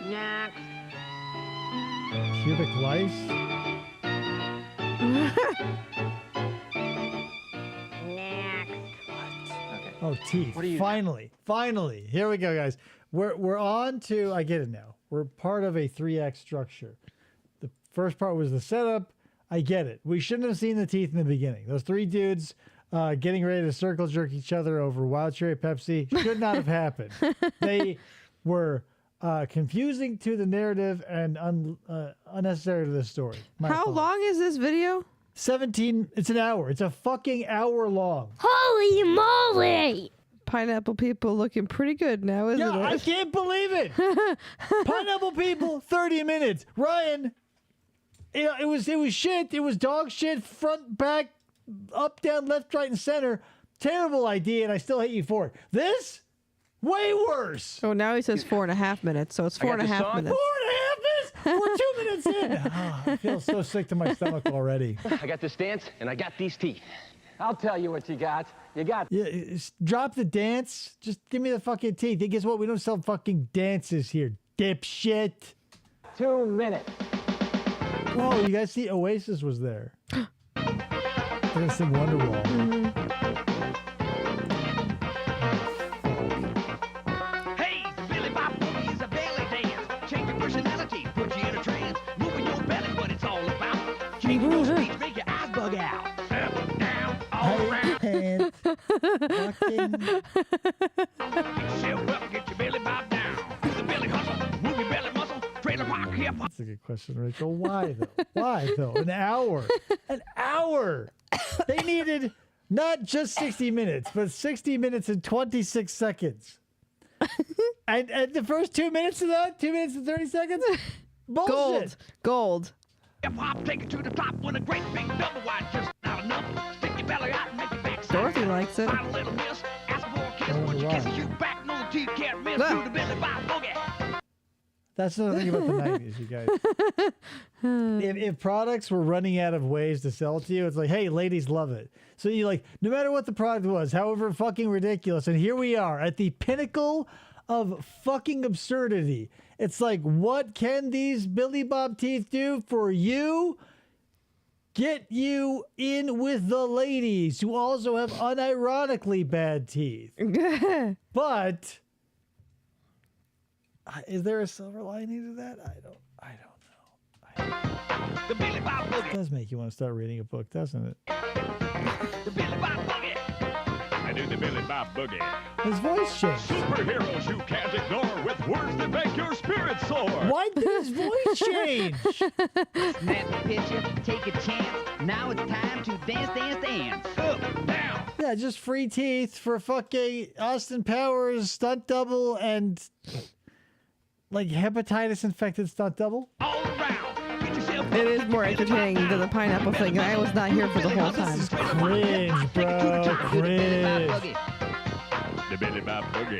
Next. Pubic lice. Next. Okay. Oh, teeth. What are you- Finally. Here we go, guys. We're on to, I get it now. We're part of a 3-act structure. The first part was the setup. I get it. We shouldn't have seen the teeth in the beginning. Those three dudes getting ready to circle jerk each other over Wild Cherry Pepsi should not have happened. They were confusing to the narrative and unnecessary to the story. How long is this video? 17. It's an hour. It's a fucking hour long. Holy moly! Pineapple people looking pretty good now, isn't it? I can't believe it. Pineapple people, 30 minutes. Ryan, it was shit. It was dog shit, front, back, up, down, left, right, and center. Terrible idea, and I still hate you for it. This, way worse. Oh, now he says 4.5 minutes, so it's 4.5 minutes. 4.5 minutes? We're 2 minutes in. Oh, I feel so sick to my stomach already. I got this dance, and I got these teeth. I'll tell you what you got. You got... Yeah, drop the dance. Just give me the fucking teeth. Hey, guess what? We don't sell fucking dances here, dipshit. 2 minutes. Whoa, you guys see Oasis was there. They're gonna sing Wonderwall. Hey, the Billy Bob Boogie is a belly dance. Change your personality, put you in a trance. Moving your belly, what it's all about. Change your speech, make your eyes bug out. Up, down, all around. Fucking. Get yourself up, get your belly bob down. Do the belly hustle, move your belly muscle. Trailer park hip hop. That's a good question, Rachel. Why though? Why though? An hour. An hour. They needed not just 60 minutes, but 60 minutes and 26 seconds. and the first 2 minutes of that, 2 minutes and 30 seconds? Bullshit. Gold. Hip hop, take it to the top with a great big double wide, just not enough. Stick your belly out and make your back. Dorothy likes it. Find a little miss, ask for a kiss. Once you kiss it, you back, no teeth can't miss. Do the Billy Bob Boogie. That's another thing about the 90s, you guys. If products were running out of ways to sell to you, it's like, hey, ladies love it. So you like, no matter what the product was, however fucking ridiculous, and here we are at the pinnacle of fucking absurdity. It's like, what can these Billy Bob teeth do for you? Get you in with the ladies who also have unironically bad teeth. But is there a silver lining to that? I don't know. The Billy Bob Boogie. It does make you want to start reading a book, doesn't it? The Billy Bob Boogie. I do the Billy Bob Boogie. His voice changed. Superheroes you can't ignore with words that make your spirit soar. Why did his voice change? Snap a picture, take a chance. Now it's time to dance, dance, dance. Up, down. Yeah, just free teeth for fucking Austin Powers stunt double and like hepatitis infected stunt double. All around. It is more entertaining than the pineapple thing, and I was not here for the whole time. Cringe, bro. Cringe. The Billy Bob Boogie.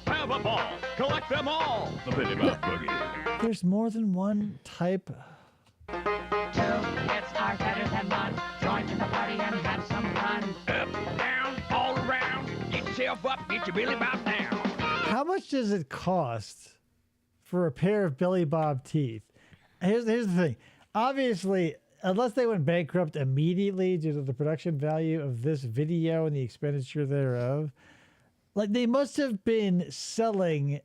Have them all. Collect them all. The Billy Bob Boogie. There's more than one type. Let's start better than one. Join in the party and have some fun. Up, down, all around. Get yourself up, get your Billy Bob down. How much does it cost for a pair of Billy Bob teeth? Here's the thing. Obviously, unless they went bankrupt immediately due to the production value of this video and the expenditure thereof, like they must have been selling.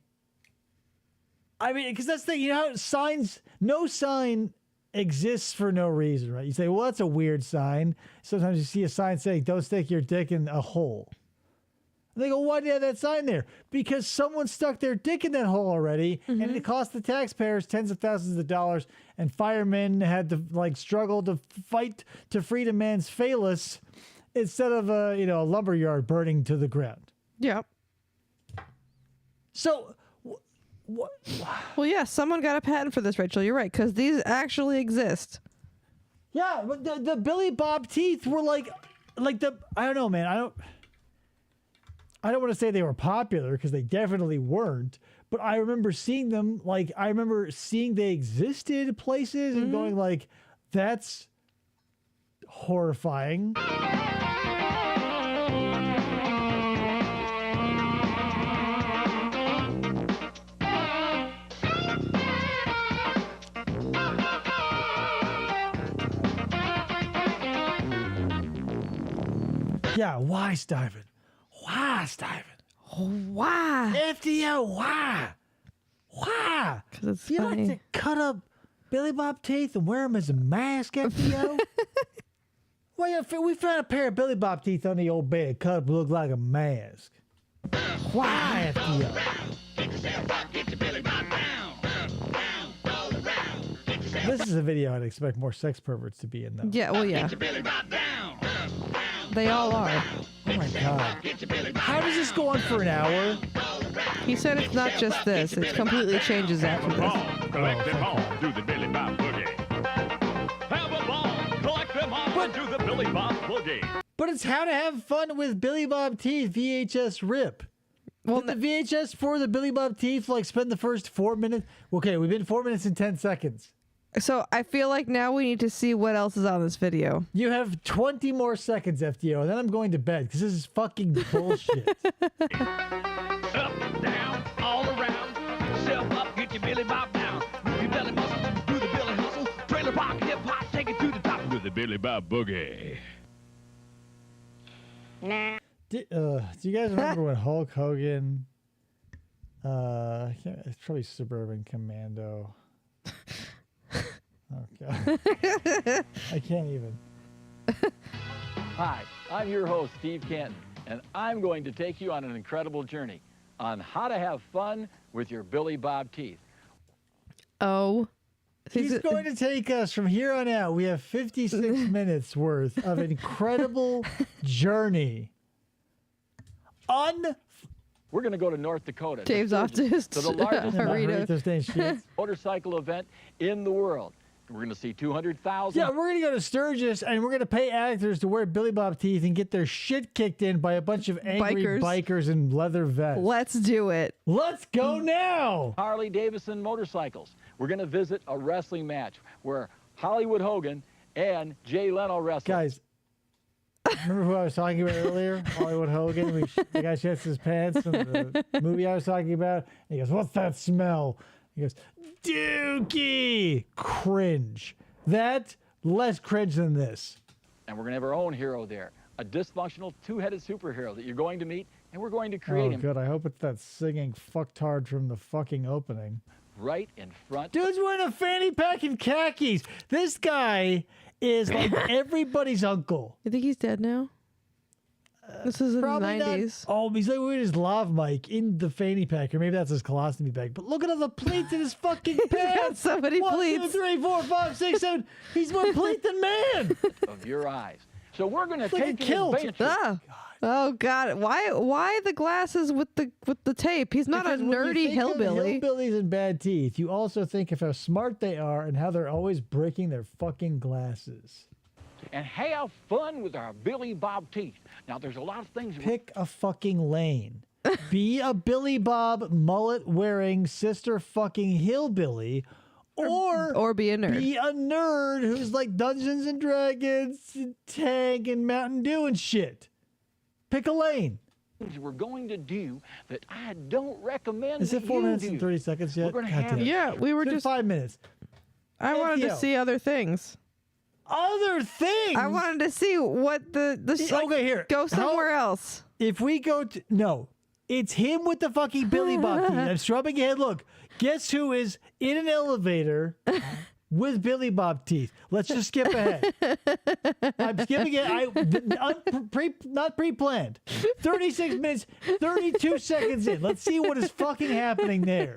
I mean, because that's the thing, you know how signs, no sign exists for no reason, right? You say, well, that's a weird sign. Sometimes you see a sign saying, don't stick your dick in a hole. And they go, why do you have that sign there? Because someone stuck their dick in that hole already, and it cost the taxpayers tens of thousands of dollars, and firemen had to like struggle to fight to free a man's phallus instead of a lumberyard burning to the ground. Yeah. So, what? Well, yeah, someone got a patent for this, Rachel. You're right, because these actually exist. Yeah, but the Billy Bob teeth were like the, I don't know, man. I don't want to say they were popular because they definitely weren't, but I remember seeing them. Like, I remember seeing they existed places and going like, that's horrifying. Yeah, why, Steven? Why, Steven? Why? FDO, why? Why? Because it's you funny. like to cut up Billy Bob teeth and wear them as a mask, FDO? Well, yeah, we found a pair of Billy Bob teeth on the old bed, cut up to look like a mask. Why, FDO? This is a video I'd expect more sex perverts to be in, though. Yeah, well, yeah. They all are. Oh my God. How does this go on for an hour? He said it's not just this. It completely changes after this. Collect them all, do the Billy Bob Boogie. Have a ball, collect them all, and do the Billy Bob Boogie. But it's how to have fun with Billy Bob teeth VHS rip. Well, did the VHS for the Billy Bob teeth like spend the first 4 minutes? Okay, we've been 4 minutes and 10 seconds. So I feel like now we need to see what else is on this video. You have 20 more seconds, FDO, and then I'm going to bed because this is fucking bullshit. Up, down, all around. Self up, get your Billy Bob down. Move your belly muscle, do the Billy hustle. Trailer park, hip hop, take it to the top. Do the Billy Bob Boogie. Do you guys remember when Hulk Hogan? It's probably Suburban Commando. Oh God, I can't even. Hi, I'm your host, Steve Canton, and I'm going to take you on an incredible journey on how to have fun with your Billy Bob teeth. Oh. He's going to take us from here on out. We have 56 minutes worth of incredible journey. We're going to go to North Dakota. Dave's off to his the largest Burritos. motorcycle event in the world. We're going to see 200,000. Yeah, we're going to go to Sturgis, and we're going to pay actors to wear Billy Bob teeth and get their shit kicked in by a bunch of angry bikers in leather vests. Let's do it. Let's go now. Harley Davidson motorcycles. We're going to visit a wrestling match where Hollywood Hogan and Jay Leno wrestle. Guys, remember who I was talking about earlier? Hollywood Hogan. The guy shits his pants in the movie I was talking about. And he goes, "What's that smell?" He goes, "Dookie." Cringe. That less cringe than this. And we're going to have our own hero there. A dysfunctional two-headed superhero that you're going to meet, and we're going to create him. Oh, good. I hope it's that singing fucktard from the fucking opening. Right in front. Dude's wearing a fanny pack and khakis. This guy is like everybody's uncle. You think he's dead now? This is in the Probably 90s. Oh, he's like wearing his lav mic in the fanny pack, or maybe that's his colostomy bag. But look at all the pleats in his fucking pants. So many pleats. 1, 2, 3, 4, 5, 6, 7. He's more pleat than man. Of your eyes. So we're going to like take a kilt. Oh God! Why the glasses with the tape? He's not Because a when you nerdy think of hillbilly. Hillbillies and bad teeth. You also think of how smart they are and how they're always breaking their fucking glasses. And have fun with our Billy Bob teeth. Now, there's a lot of things. Pick a fucking lane. Be a Billy Bob mullet wearing sister fucking hillbilly, or be a nerd. Be a nerd who's like Dungeons and Dragons, and Tank, and Mountain Dew and shit. Pick a lane. We're going to do that I don't recommend. Is it 4 minutes and 30 seconds yet? We're gonna have Yeah, we were It's been just 5 minutes. I wanted to Theo. see other things. other things. I wanted to see what the okay, here. Go somewhere else. If we go to no, it's him with the fucking Billy Bob teeth. I'm strubbing ahead. Look, guess who is in an elevator with Billy Bob teeth? Let's just skip ahead. I'm skipping it. Not pre-planned. 36 minutes, 32 seconds in. Let's see what is fucking happening there.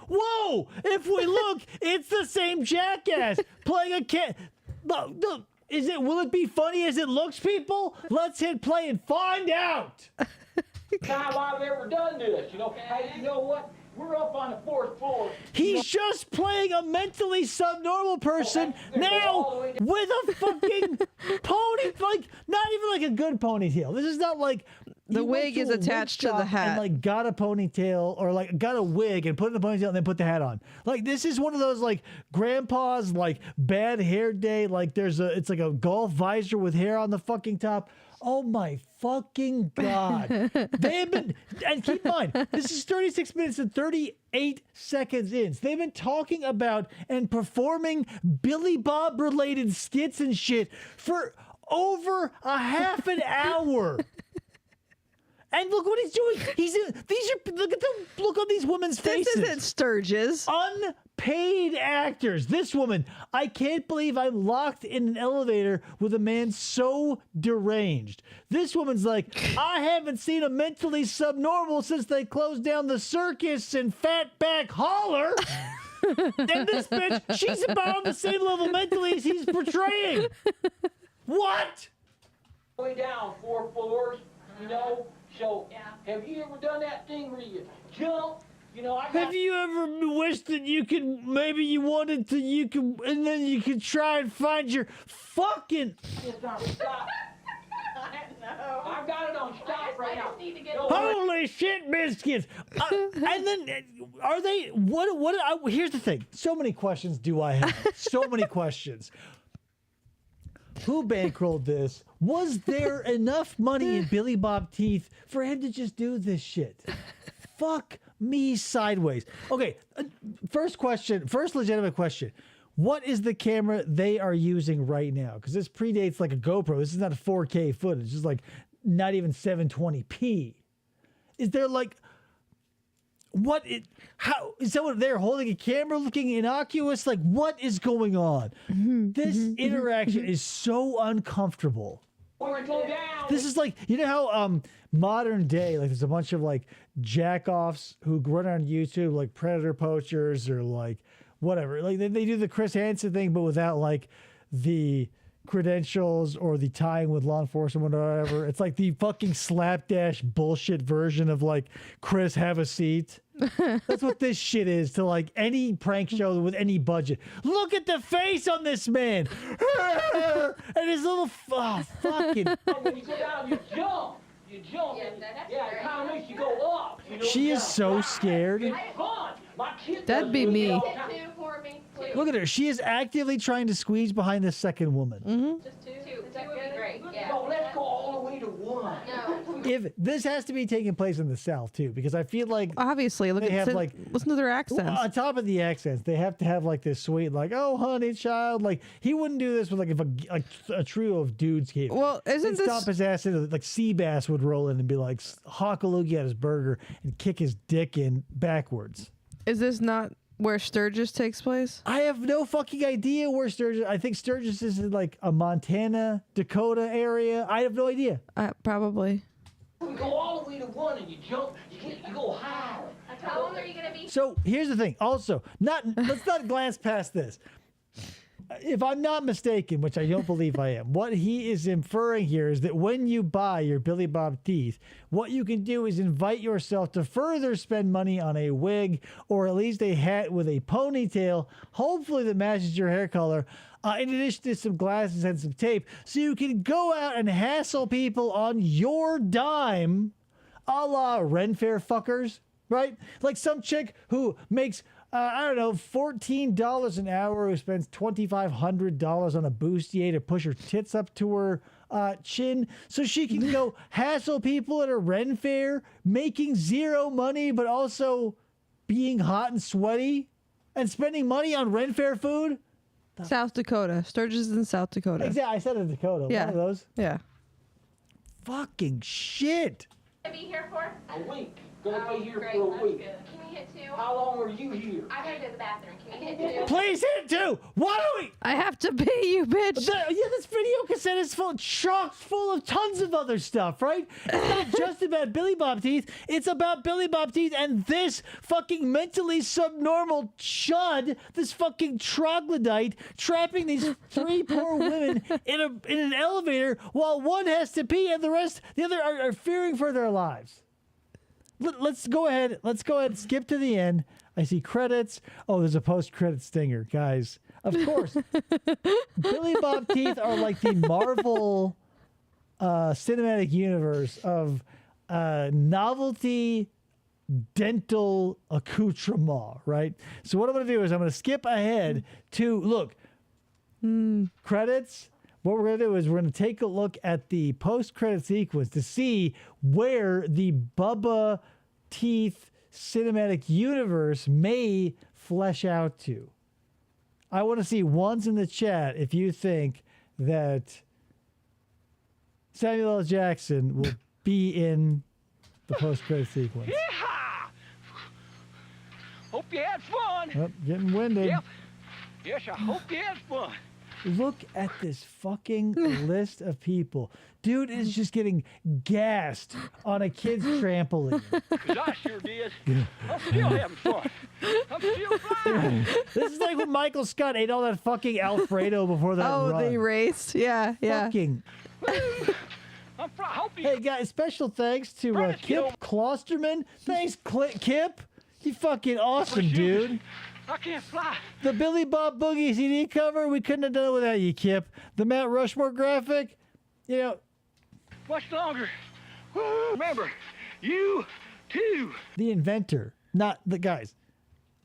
Whoa! If we look, it's the same jackass playing a cat. Look, will it be funny as it looks, people? Let's hit play and find out. Time I've ever done this, Hey, you know what? We're up on the 4th floor. He's just playing a mentally subnormal person now with a fucking pony, not even like a good ponytail. This is not like the wig is attached to the hat and got a ponytail or got a wig and put it in a ponytail and then put the hat on. This is one of those grandpa's bad hair day. It's like a golf visor with hair on the fucking top. Oh my fucking God. They have been, and keep in mind, this is 36 minutes and 38 seconds in. So they've been talking about and performing Billy Bob related skits and shit for over a half an hour. And look what he's doing. Look on these women's faces. This isn't Sturgis. Unpaid actors. This woman, I can't believe I'm locked in an elevator with a man so deranged. This woman's like, I haven't seen a mentally subnormal since they closed down the circus in Fatback Holler. And this bitch, she's about on the same level mentally as he's portraying. What? Going down 4 floors, So, have you ever done that thing where you jump? Have you ever wished that you could, maybe you wanted to, and then you could try and find your fucking... Stop. I've got it on stop right now. Holy shit, biscuits! And then, are they, here's the thing. So many questions do I have. So many questions. Who bankrolled this? Was there enough money in Billy Bob teeth for him to just do this shit? Fuck me sideways. Okay, first legitimate question. What is the camera they are using right now? Because this predates a GoPro. This is not a 4K footage. This is not even 720p. Is there how is someone there holding a camera looking innocuous? What is going on? This interaction is so uncomfortable. This is how modern day, there's a bunch of jack-offs who run on YouTube, predator poachers or whatever. They do the Chris Hansen thing, but without the credentials or the tying with law enforcement or whatever. It's the fucking slapdash bullshit version of Chris, have a seat. That's what this shit is to any prank show with any budget. Look at the face on this man. And his little fucking. When you go down, you jump. You jump. Yeah, it kind of makes you go up. She is so scared. It's fun. My kid That'd be me. Look at her. She is actively trying to squeeze behind this second woman. Mm-hmm. Just two. That would be great. No, let's go all the way to 1. No. If this has to be taking place in the South too, because I feel obviously they have listen to their accents. On top of the accents, they have to have this sweet oh honey child. He wouldn't do this with if a trio of dudes came. Well, isn't this stomp his ass in Seabass would roll in and be hawk a loogie at his burger and kick his dick in backwards. Is this not where Sturgis takes place? I have no fucking idea where Sturgis. I think Sturgis is in a Montana, Dakota area. I have no idea. Probably. You go all the way to 1 and you jump. You go high. How long are you gonna be? So here's the thing. Also, let's not glance past this. If I'm not mistaken, which I don't believe I am, what he is inferring here is that when you buy your Billy Bob teeth, what you can do is invite yourself to further spend money on a wig or at least a hat with a ponytail, hopefully that matches your hair color, in addition to some glasses and some tape, so you can go out and hassle people on your dime, a la Ren Fair fuckers, right? Some chick who makes... $14 an hour, who spends $2,500 on a bustier to push her tits up to her chin so she can go hassle people at a Ren Fair, making zero money, but also being hot and sweaty and spending money on Ren Fair food. South Dakota. Sturgis in South Dakota. Exactly. I said it, Dakota. Yeah. One of those. Yeah. Fucking shit. Gonna be here for? A week. Gonna be here great. for a That's week. good. Can we hit 2? How long are you here? I gotta go to the bathroom. Can we hit 2? Please hit 2. Why don't we? I have to pay you, bitch. This video cassette is chock full of tons of other stuff, right? It's not just about Billy Bob Teeth. It's about Billy Bob Teeth and this fucking mentally subnormal chud, this fucking troglodyte, trapping these 3 poor women in an elevator while one has to pee and the other are fearing for their lives. Let's go ahead. Skip to the end. I see credits. Oh, there's a post-credit stinger, guys. Of course, Billy Bob Teeth are like the Marvel cinematic universe of novelty dental accoutrement, right? So what I'm going to do is I'm going to skip ahead to credits. What we're going to do is we're going to take a look at the post-credit sequence to see where the Bubba Teeth cinematic universe may flesh out to. I want to see ones in the chat if you think that Samuel L. Jackson will be in the post-credit sequence. Yeehaw! Hope you had fun. Oh, getting winded. Yep. Yes, I hope you had fun. Look at this fucking list of people. Dude is just getting gassed on a kid's trampoline. Because I sure did. I'm still having fun. I'm still flying. This is like when Michael Scott ate all that fucking Alfredo before that run. They raced. Yeah. Fucking. Hey, guys, special thanks to Kip Klosterman. Thanks, Kip. You fucking awesome, dude. I can't fly. The Billy Bob Boogie CD cover, we couldn't have done it without you, Kip. The Mount Rushmore graphic, Much longer. Remember, you too. The inventor, not the guys.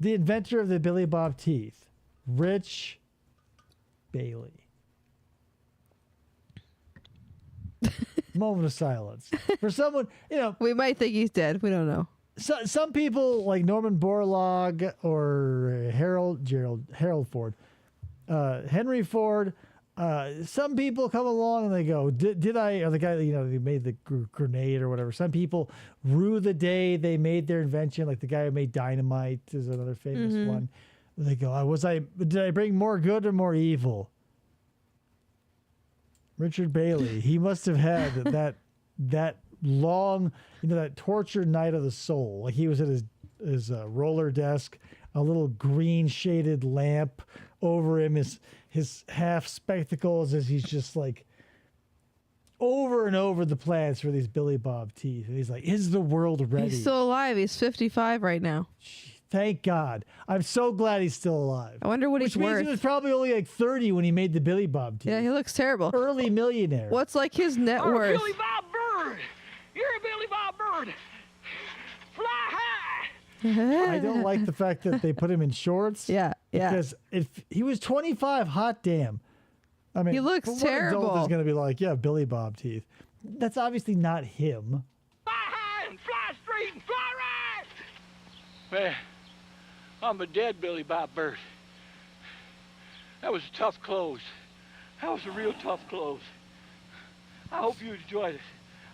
The inventor of the Billy Bob Teeth, Rich Bailey. Moment of silence. For someone, We might think he's dead. We don't know. So, some people like Norman Borlaug or Harold Ford, Henry Ford. Some people come along and they go, "Did I?" Or the guy, they made the grenade or whatever. Some people rue the day they made their invention, like the guy who made dynamite is another famous one. They go, Did I bring more good or more evil?" Richard Bailey, he must have had that long, that tortured night of the soul. Like he was at his roller desk, a little green shaded lamp over him, his half spectacles as he's just like over and over the plans for these Billy Bob Teeth. And he's like, is the world ready? He's still alive. He's 55 right now. Thank God. I'm so glad he's still alive. I wonder what he's Which means worth. he was probably only like 30 when he made the Billy Bob Teeth. Yeah, he looks terrible. Early millionaire. What's like his net worth? Billy Bob Bird. You're a Billy Bob Bird. Fly high. I don't like the fact that they put him in shorts. Yeah. Because if he was 25, hot damn. I mean, He looks what terrible. adult is going to be like, yeah, Billy Bob Teeth. That's obviously not him. Fly high and fly straight and fly right. Man, I'm a dead Billy Bob Bird. That was a tough close. That was a real tough close. I hope you enjoyed it.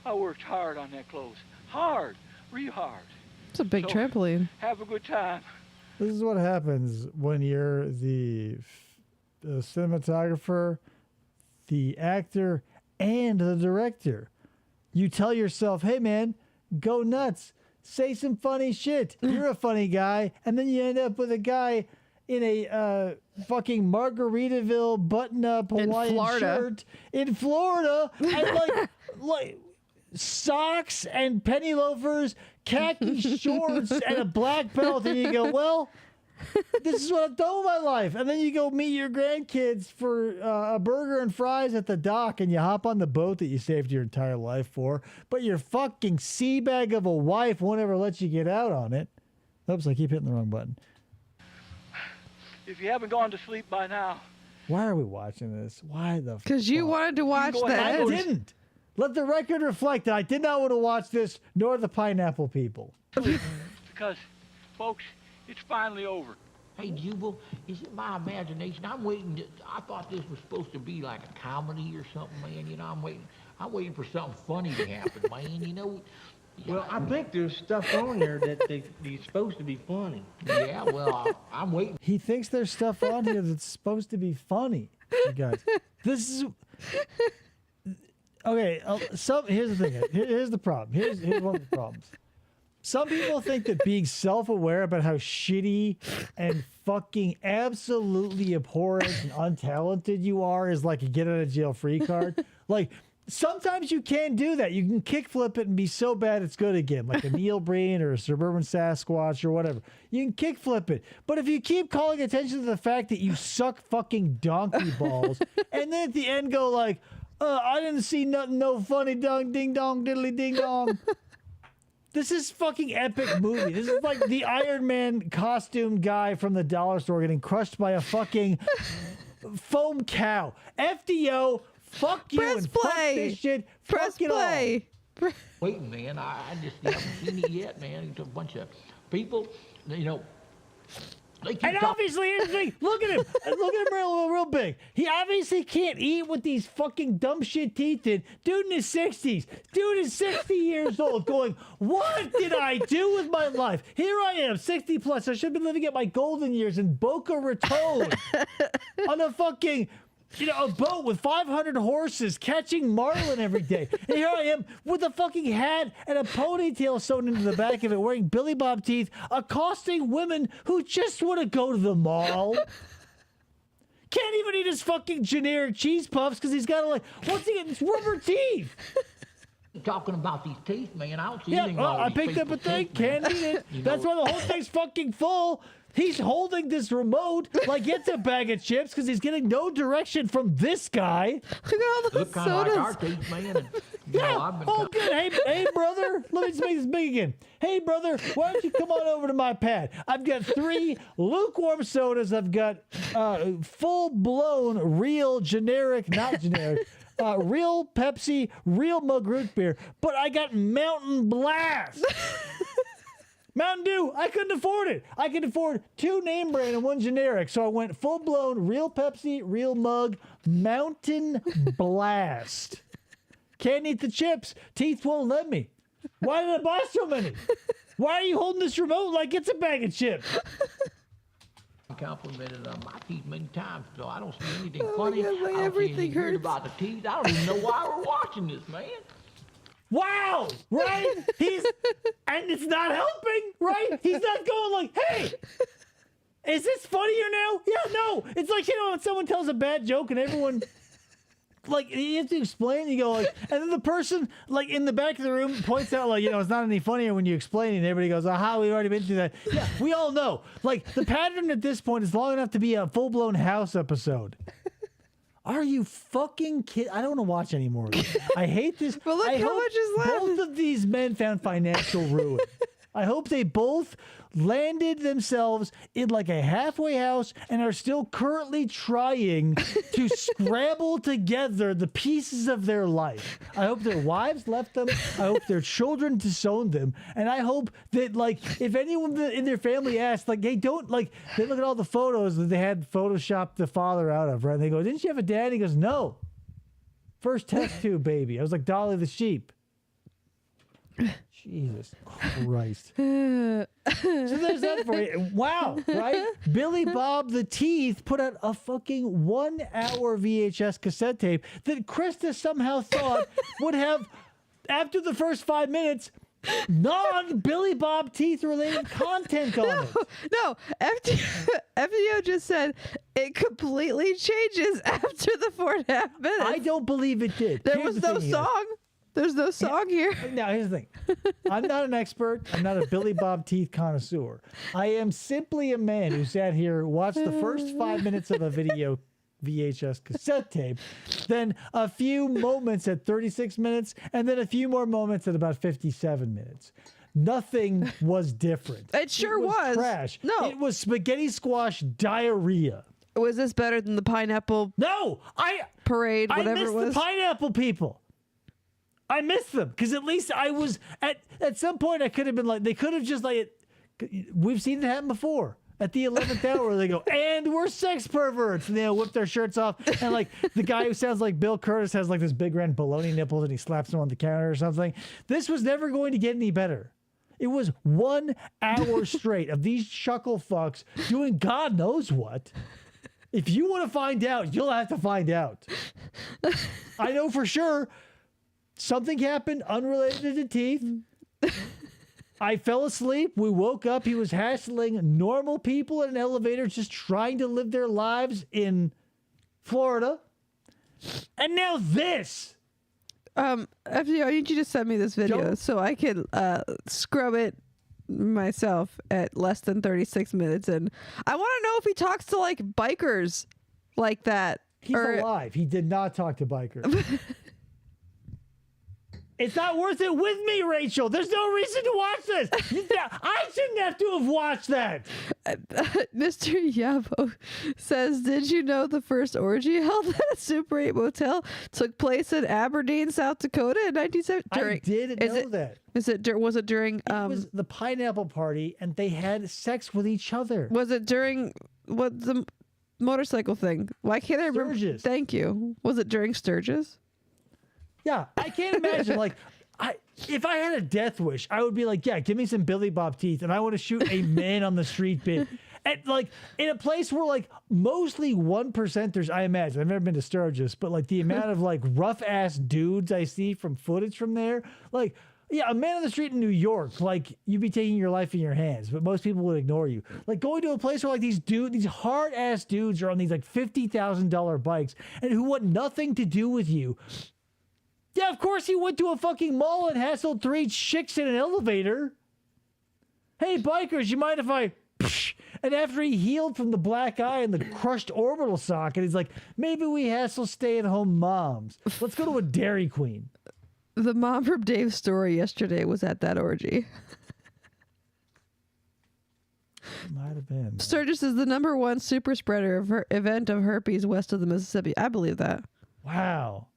I worked hard on that close. Hard. Real hard. It's a big trampoline. Have a good time. This is what happens when you're the cinematographer, the actor, and the director. You tell yourself, hey, man, go nuts. Say some funny shit. You're a funny guy. And then you end up with a guy in a fucking Margaritaville button-up Hawaiian shirt in Florida. And like socks and penny loafers, khaki shorts, and a black belt. And you go, well, this is what I've done with my life. And then you go meet your grandkids for a burger and fries at the dock, and you hop on the boat that you saved your entire life for. But your fucking sea bag of a wife won't ever let you get out on it. Oops, I keep hitting the wrong button. If you haven't gone to sleep by now. Why are we watching this? Why the Because you wanted to watch that. I didn't. Let the record reflect that I did not want to watch this, nor the Pineapple People. Because, folks, it's finally over. Hey, Jubal, is it my imagination? I thought this was supposed to be like a comedy or something, man. You know, I'm waiting for something funny to happen, man. You know. Well, I think there's stuff on there that they're supposed to be funny. Yeah, well, I'm waiting. He thinks there's stuff on here that's supposed to be funny, you guys. This is okay. Here's the thing. Here's the problem. Here's one of the problems. Some people think that being self-aware about how shitty and fucking absolutely abhorrent and untalented you are is like a get-out-of-jail-free card. Like, sometimes you can do that. You can kickflip it and be so bad it's good again, like a Neil Breen or a Suburban Sasquatch or whatever. You can kickflip it. But if you keep calling attention to the fact that you suck fucking donkey balls, and then at the end go like, I didn't see nothing, no funny ding dong diddly ding dong. This is fucking epic movie. This is like the Iron Man costume guy from the dollar store getting crushed by a fucking foam cow. FDO, fuck you and fuck this shit. Press play. Wait, man, I just haven't seen it yet, man. It's a bunch of people, you know. And obviously, here's the thing. Look at him. Look at him real big. He obviously can't eat with these fucking dumb shit teeth in. Dude in his 60s. Dude is 60 years old going, what did I do with my life? Here I am, 60 plus. I should have been living at my golden years in Boca Raton on a fucking... a boat with 500 horses catching marlin every day. And here I am with a fucking hat and a ponytail sewn into the back of it, wearing Billy Bob teeth, accosting women who just want to go to the mall. Can't even eat his fucking generic cheese puffs because he's got to what's he getting? It's rubber teeth. Talking about these teeth, man. I don't see Yeah, anything wrong I with these picked up a people's thing. teeth, man. Can't eat it. You That's know. why the whole thing's fucking full. He's holding this remote like it's a bag of chips because he's getting no direction from this guy. Look at all the Look kind of like our teeth, man. And, Yeah. Oh, good. Hey, brother. Let me just make this big again. Hey, brother, why don't you come on over to my pad? I've got 3 lukewarm sodas. I've got full-blown, real, generic, not generic, real Pepsi, real mug root beer. But I got Mountain Blast. Mountain Dew, I couldn't afford it. I could afford 2 name brand and 1 generic. So I went full-blown, real Pepsi, real mug, Mountain Blast. Can't eat the chips. Teeth won't let me. Why did I buy so many? Why are you holding this remote like it's a bag of chips? I complimented my teeth many times, so I don't see anything funny. God, I don't see everything anything weird hurts. about the teeth. I don't even know why we're watching this, man. Wow, right? And it's not helping, right? He's not going like, hey, is this funnier now? Yeah, no. It's like, when someone tells a bad joke and everyone, you have to explain, you go and then the person, in the back of the room points out, it's not any funnier when you explain it, and everybody goes, aha, we've already been through that. Yeah, we all know. The pattern at this point is long enough to be a full-blown House episode. Are you fucking kidding? I don't want to watch anymore. I hate this. But look I how hope much is left. both of these men found financial ruin. I hope they both landed themselves in a halfway house and are still currently trying to scrabble together the pieces of their life. I hope their wives left them. I hope their children disowned them. And I hope that, if anyone in their family asks, hey, don't, they look at all the photos that they had photoshopped the father out of, right? And they go, didn't you have a dad? And he goes, no. First test tube baby. I was like Dolly the sheep. Jesus Christ. So there's that for you. Wow, right? Billy Bob the Teeth put out a fucking 1-hour VHS cassette tape that Krista somehow thought would have, after the first 5 minutes, non-Billy Bob Teeth related content on it. No, FDO just said it completely changes after the 4.5 minutes. I don't believe it did. There was no song. There's no song here. Now, here's the thing. I'm not an expert. I'm not a Billy Bob Teeth connoisseur. I am simply a man who sat here, watched the first 5 minutes of a video VHS cassette tape, then a few moments at 36 minutes, and then a few more moments at about 57 minutes. Nothing was different. It sure was. Trash. No. It was spaghetti squash diarrhea. Was this better than the pineapple parade, whatever I missed it was? the pineapple people. I missed them because at least I was at some point I could have been they could have just we've seen it happen before. At the 11th hour, they go, and we're sex perverts. And they'll whip their shirts off. And like the guy who sounds like Bill Curtis has like this big red baloney nipples and he slaps them on the counter or something. This was never going to get any better. It was 1 hour straight of these chuckle fucks doing God knows what. If you want to find out, you'll have to find out. I know for sure something happened unrelated to teeth. I fell asleep. We woke up. He was hassling normal people in an elevator just trying to live their lives in Florida. And now this. FDR, I need you to send me this video so I can scrub it myself at less than 36 minutes. And I want to know if he talks to like bikers like that. He's alive. He did not talk to bikers. It's not worth it with me, Rachel. There's no reason to watch this. I shouldn't have to have watched that. Mr. Yabo says, did you know the first orgy held at a Super 8 motel took place in Aberdeen, South Dakota in 1970? I did know that. Was it during... it was the pineapple party, and they had sex with each other. Was it during... what the motorcycle thing? Why can't I remember? Sturgis. Thank you. Was it during Sturgis? Yeah, I can't imagine. Like, if I had a death wish, I would be like, yeah, give me some Billy Bob teeth, and I want to shoot a man on the street bit. And like in a place where like mostly 1%ers, I imagine. I've never been to Sturgis, but like the amount of like rough ass dudes I see from footage from there, like. Yeah, a man on the street in New York, like, you'd be taking your life in your hands, but most people would ignore you. Like, going to a place where, like, these hard-ass dudes are on these, like, $50,000 bikes and who want nothing to do with you. Yeah, of course he went to a fucking mall and hassled 3 chicks in an elevator. Hey, bikers, you mind if I... And after he healed from the black eye and the crushed orbital socket, he's like, maybe we hassle stay-at-home moms. Let's go to a Dairy Queen. The mom from Dave's story yesterday was at that orgy. Might have been. Sturgis is the #1 super spreader event of herpes west of the Mississippi. I believe that. Wow.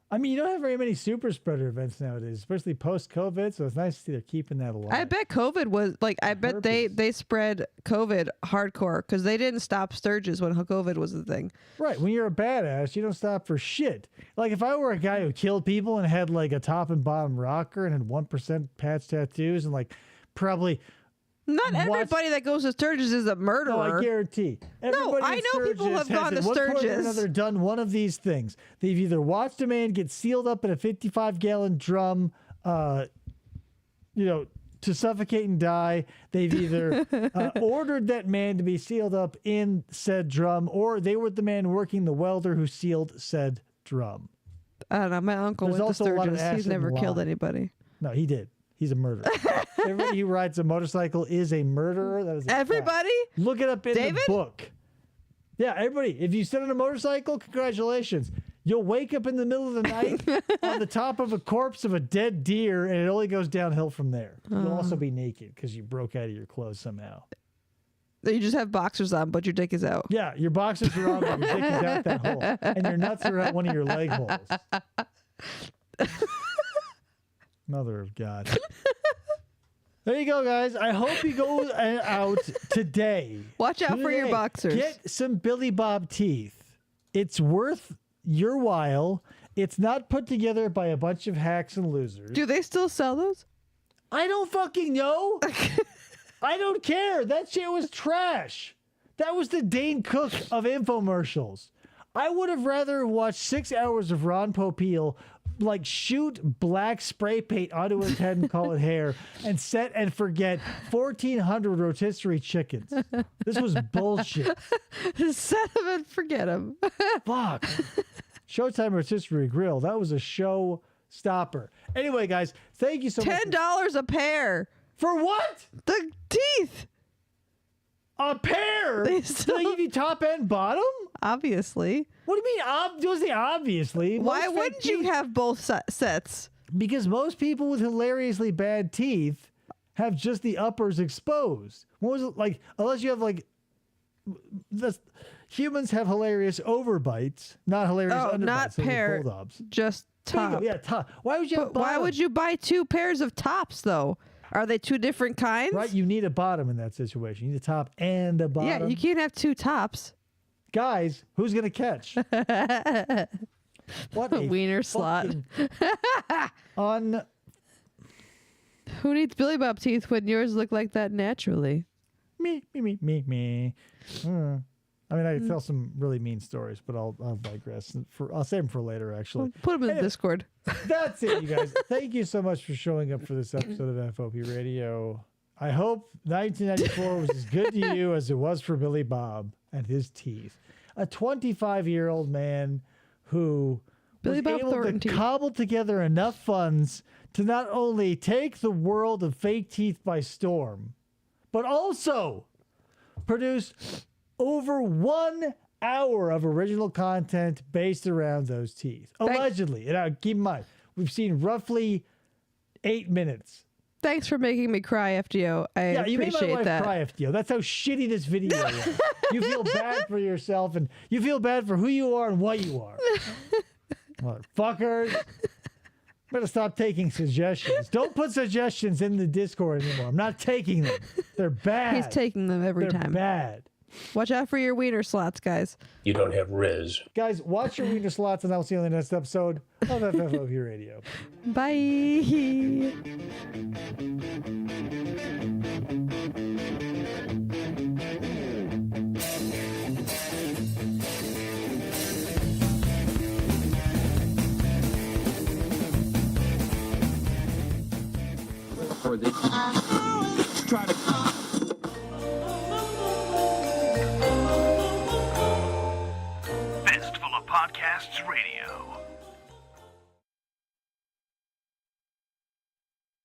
I mean, you don't have very many super spreader events nowadays, especially post-COVID, so it's nice to see they're keeping that alive. I bet COVID was, like, I bet they spread COVID hardcore because they didn't stop Sturgis when COVID was the thing. Right. When you're a badass, you don't stop for shit. Like, if I were a guy who killed people and had, like, a top and bottom rocker and had 1% patch tattoos and, like, probably... Not everybody that goes to Sturgis is a murderer. No, I guarantee. No, I know people who have gone to Sturgis. At one point or another done one of these things. They've either watched a man get sealed up in a 55-gallon drum, to suffocate and die. They've either ordered that man to be sealed up in said drum, or they were the man working the welder who sealed said drum. I don't know. My uncle went to Sturgis. He's never killed anybody. No, he did. He's a murderer. Everybody who rides a motorcycle is a murderer. That is everybody? Fact. Look it up in the book. Yeah, everybody. If you sit on a motorcycle, congratulations. You'll wake up in the middle of the night on the top of a corpse of a dead deer, and it only goes downhill from there. You'll also be naked because you broke out of your clothes somehow. You just have boxers on, but your dick is out. Yeah, your boxers are on, but your dick is out that hole. And your nuts are out one of your leg holes. Mother of God. There you go, guys. I hope you go out today. Watch out for your boxers. Get some Billy Bob teeth. It's worth your while. It's not put together by a bunch of hacks and losers. Do they still sell those? I don't fucking know. I don't care. That shit was trash. That was the Dane Cook of infomercials. I would have rather watched 6 hours of Ron Popeil like shoot black spray paint onto his head and call it hair and set and forget 1,400 rotisserie chickens. This was bullshit. Set them and forget them. Fuck. Showtime Rotisserie Grill. That was a show stopper. Anyway, guys, thank you so much. $10 a pair. For what? The teeth. A pair? Do they give you top and bottom? Obviously. What do you mean? Don't say obviously. Why wouldn't you have both sets? Because most people with hilariously bad teeth have just the uppers exposed. What was it like? Unless you have like, humans have hilarious overbites, not hilarious underbites. Not pair, just top. Yeah, top. Why would you? Why would you buy 2 pairs of tops though? Are they two different kinds? Right, you need a bottom in that situation. You need a top and a bottom. Yeah, you can't have two tops. Guys, who's going to catch? What a wiener slot. Who needs Billy Bob teeth when yours look like that naturally? Me. I mean, I tell some really mean stories, but I'll digress. I'll save them for later, actually. Put them in the Discord. That's it, you guys. Thank you so much for showing up for this episode of FOP Radio. I hope 1994 was as good to you as it was for Billy Bob and his teeth. A 25-year-old man who was able to cobble together enough funds to not only take the world of fake teeth by storm, but also produce over 1 hour of original content based around those teeth. Allegedly. And keep in mind, we've seen roughly 8 minutes. Thanks for making me cry, FDO. I appreciate you made my wife that. cry, FDO. That's how shitty this video is. You feel bad for yourself, and you feel bad for who you are and what you are. Motherfuckers. Better stop taking suggestions. Don't put suggestions in the Discord anymore. I'm not taking them. They're bad. He's taking them every time. Bad. Watch out for your wiener slots, guys. You don't have Riz. Guys, watch your wiener slots, and I'll see you in the next episode of FFOP Radio. Bye. For the try to Fistful of Podcasts Radio.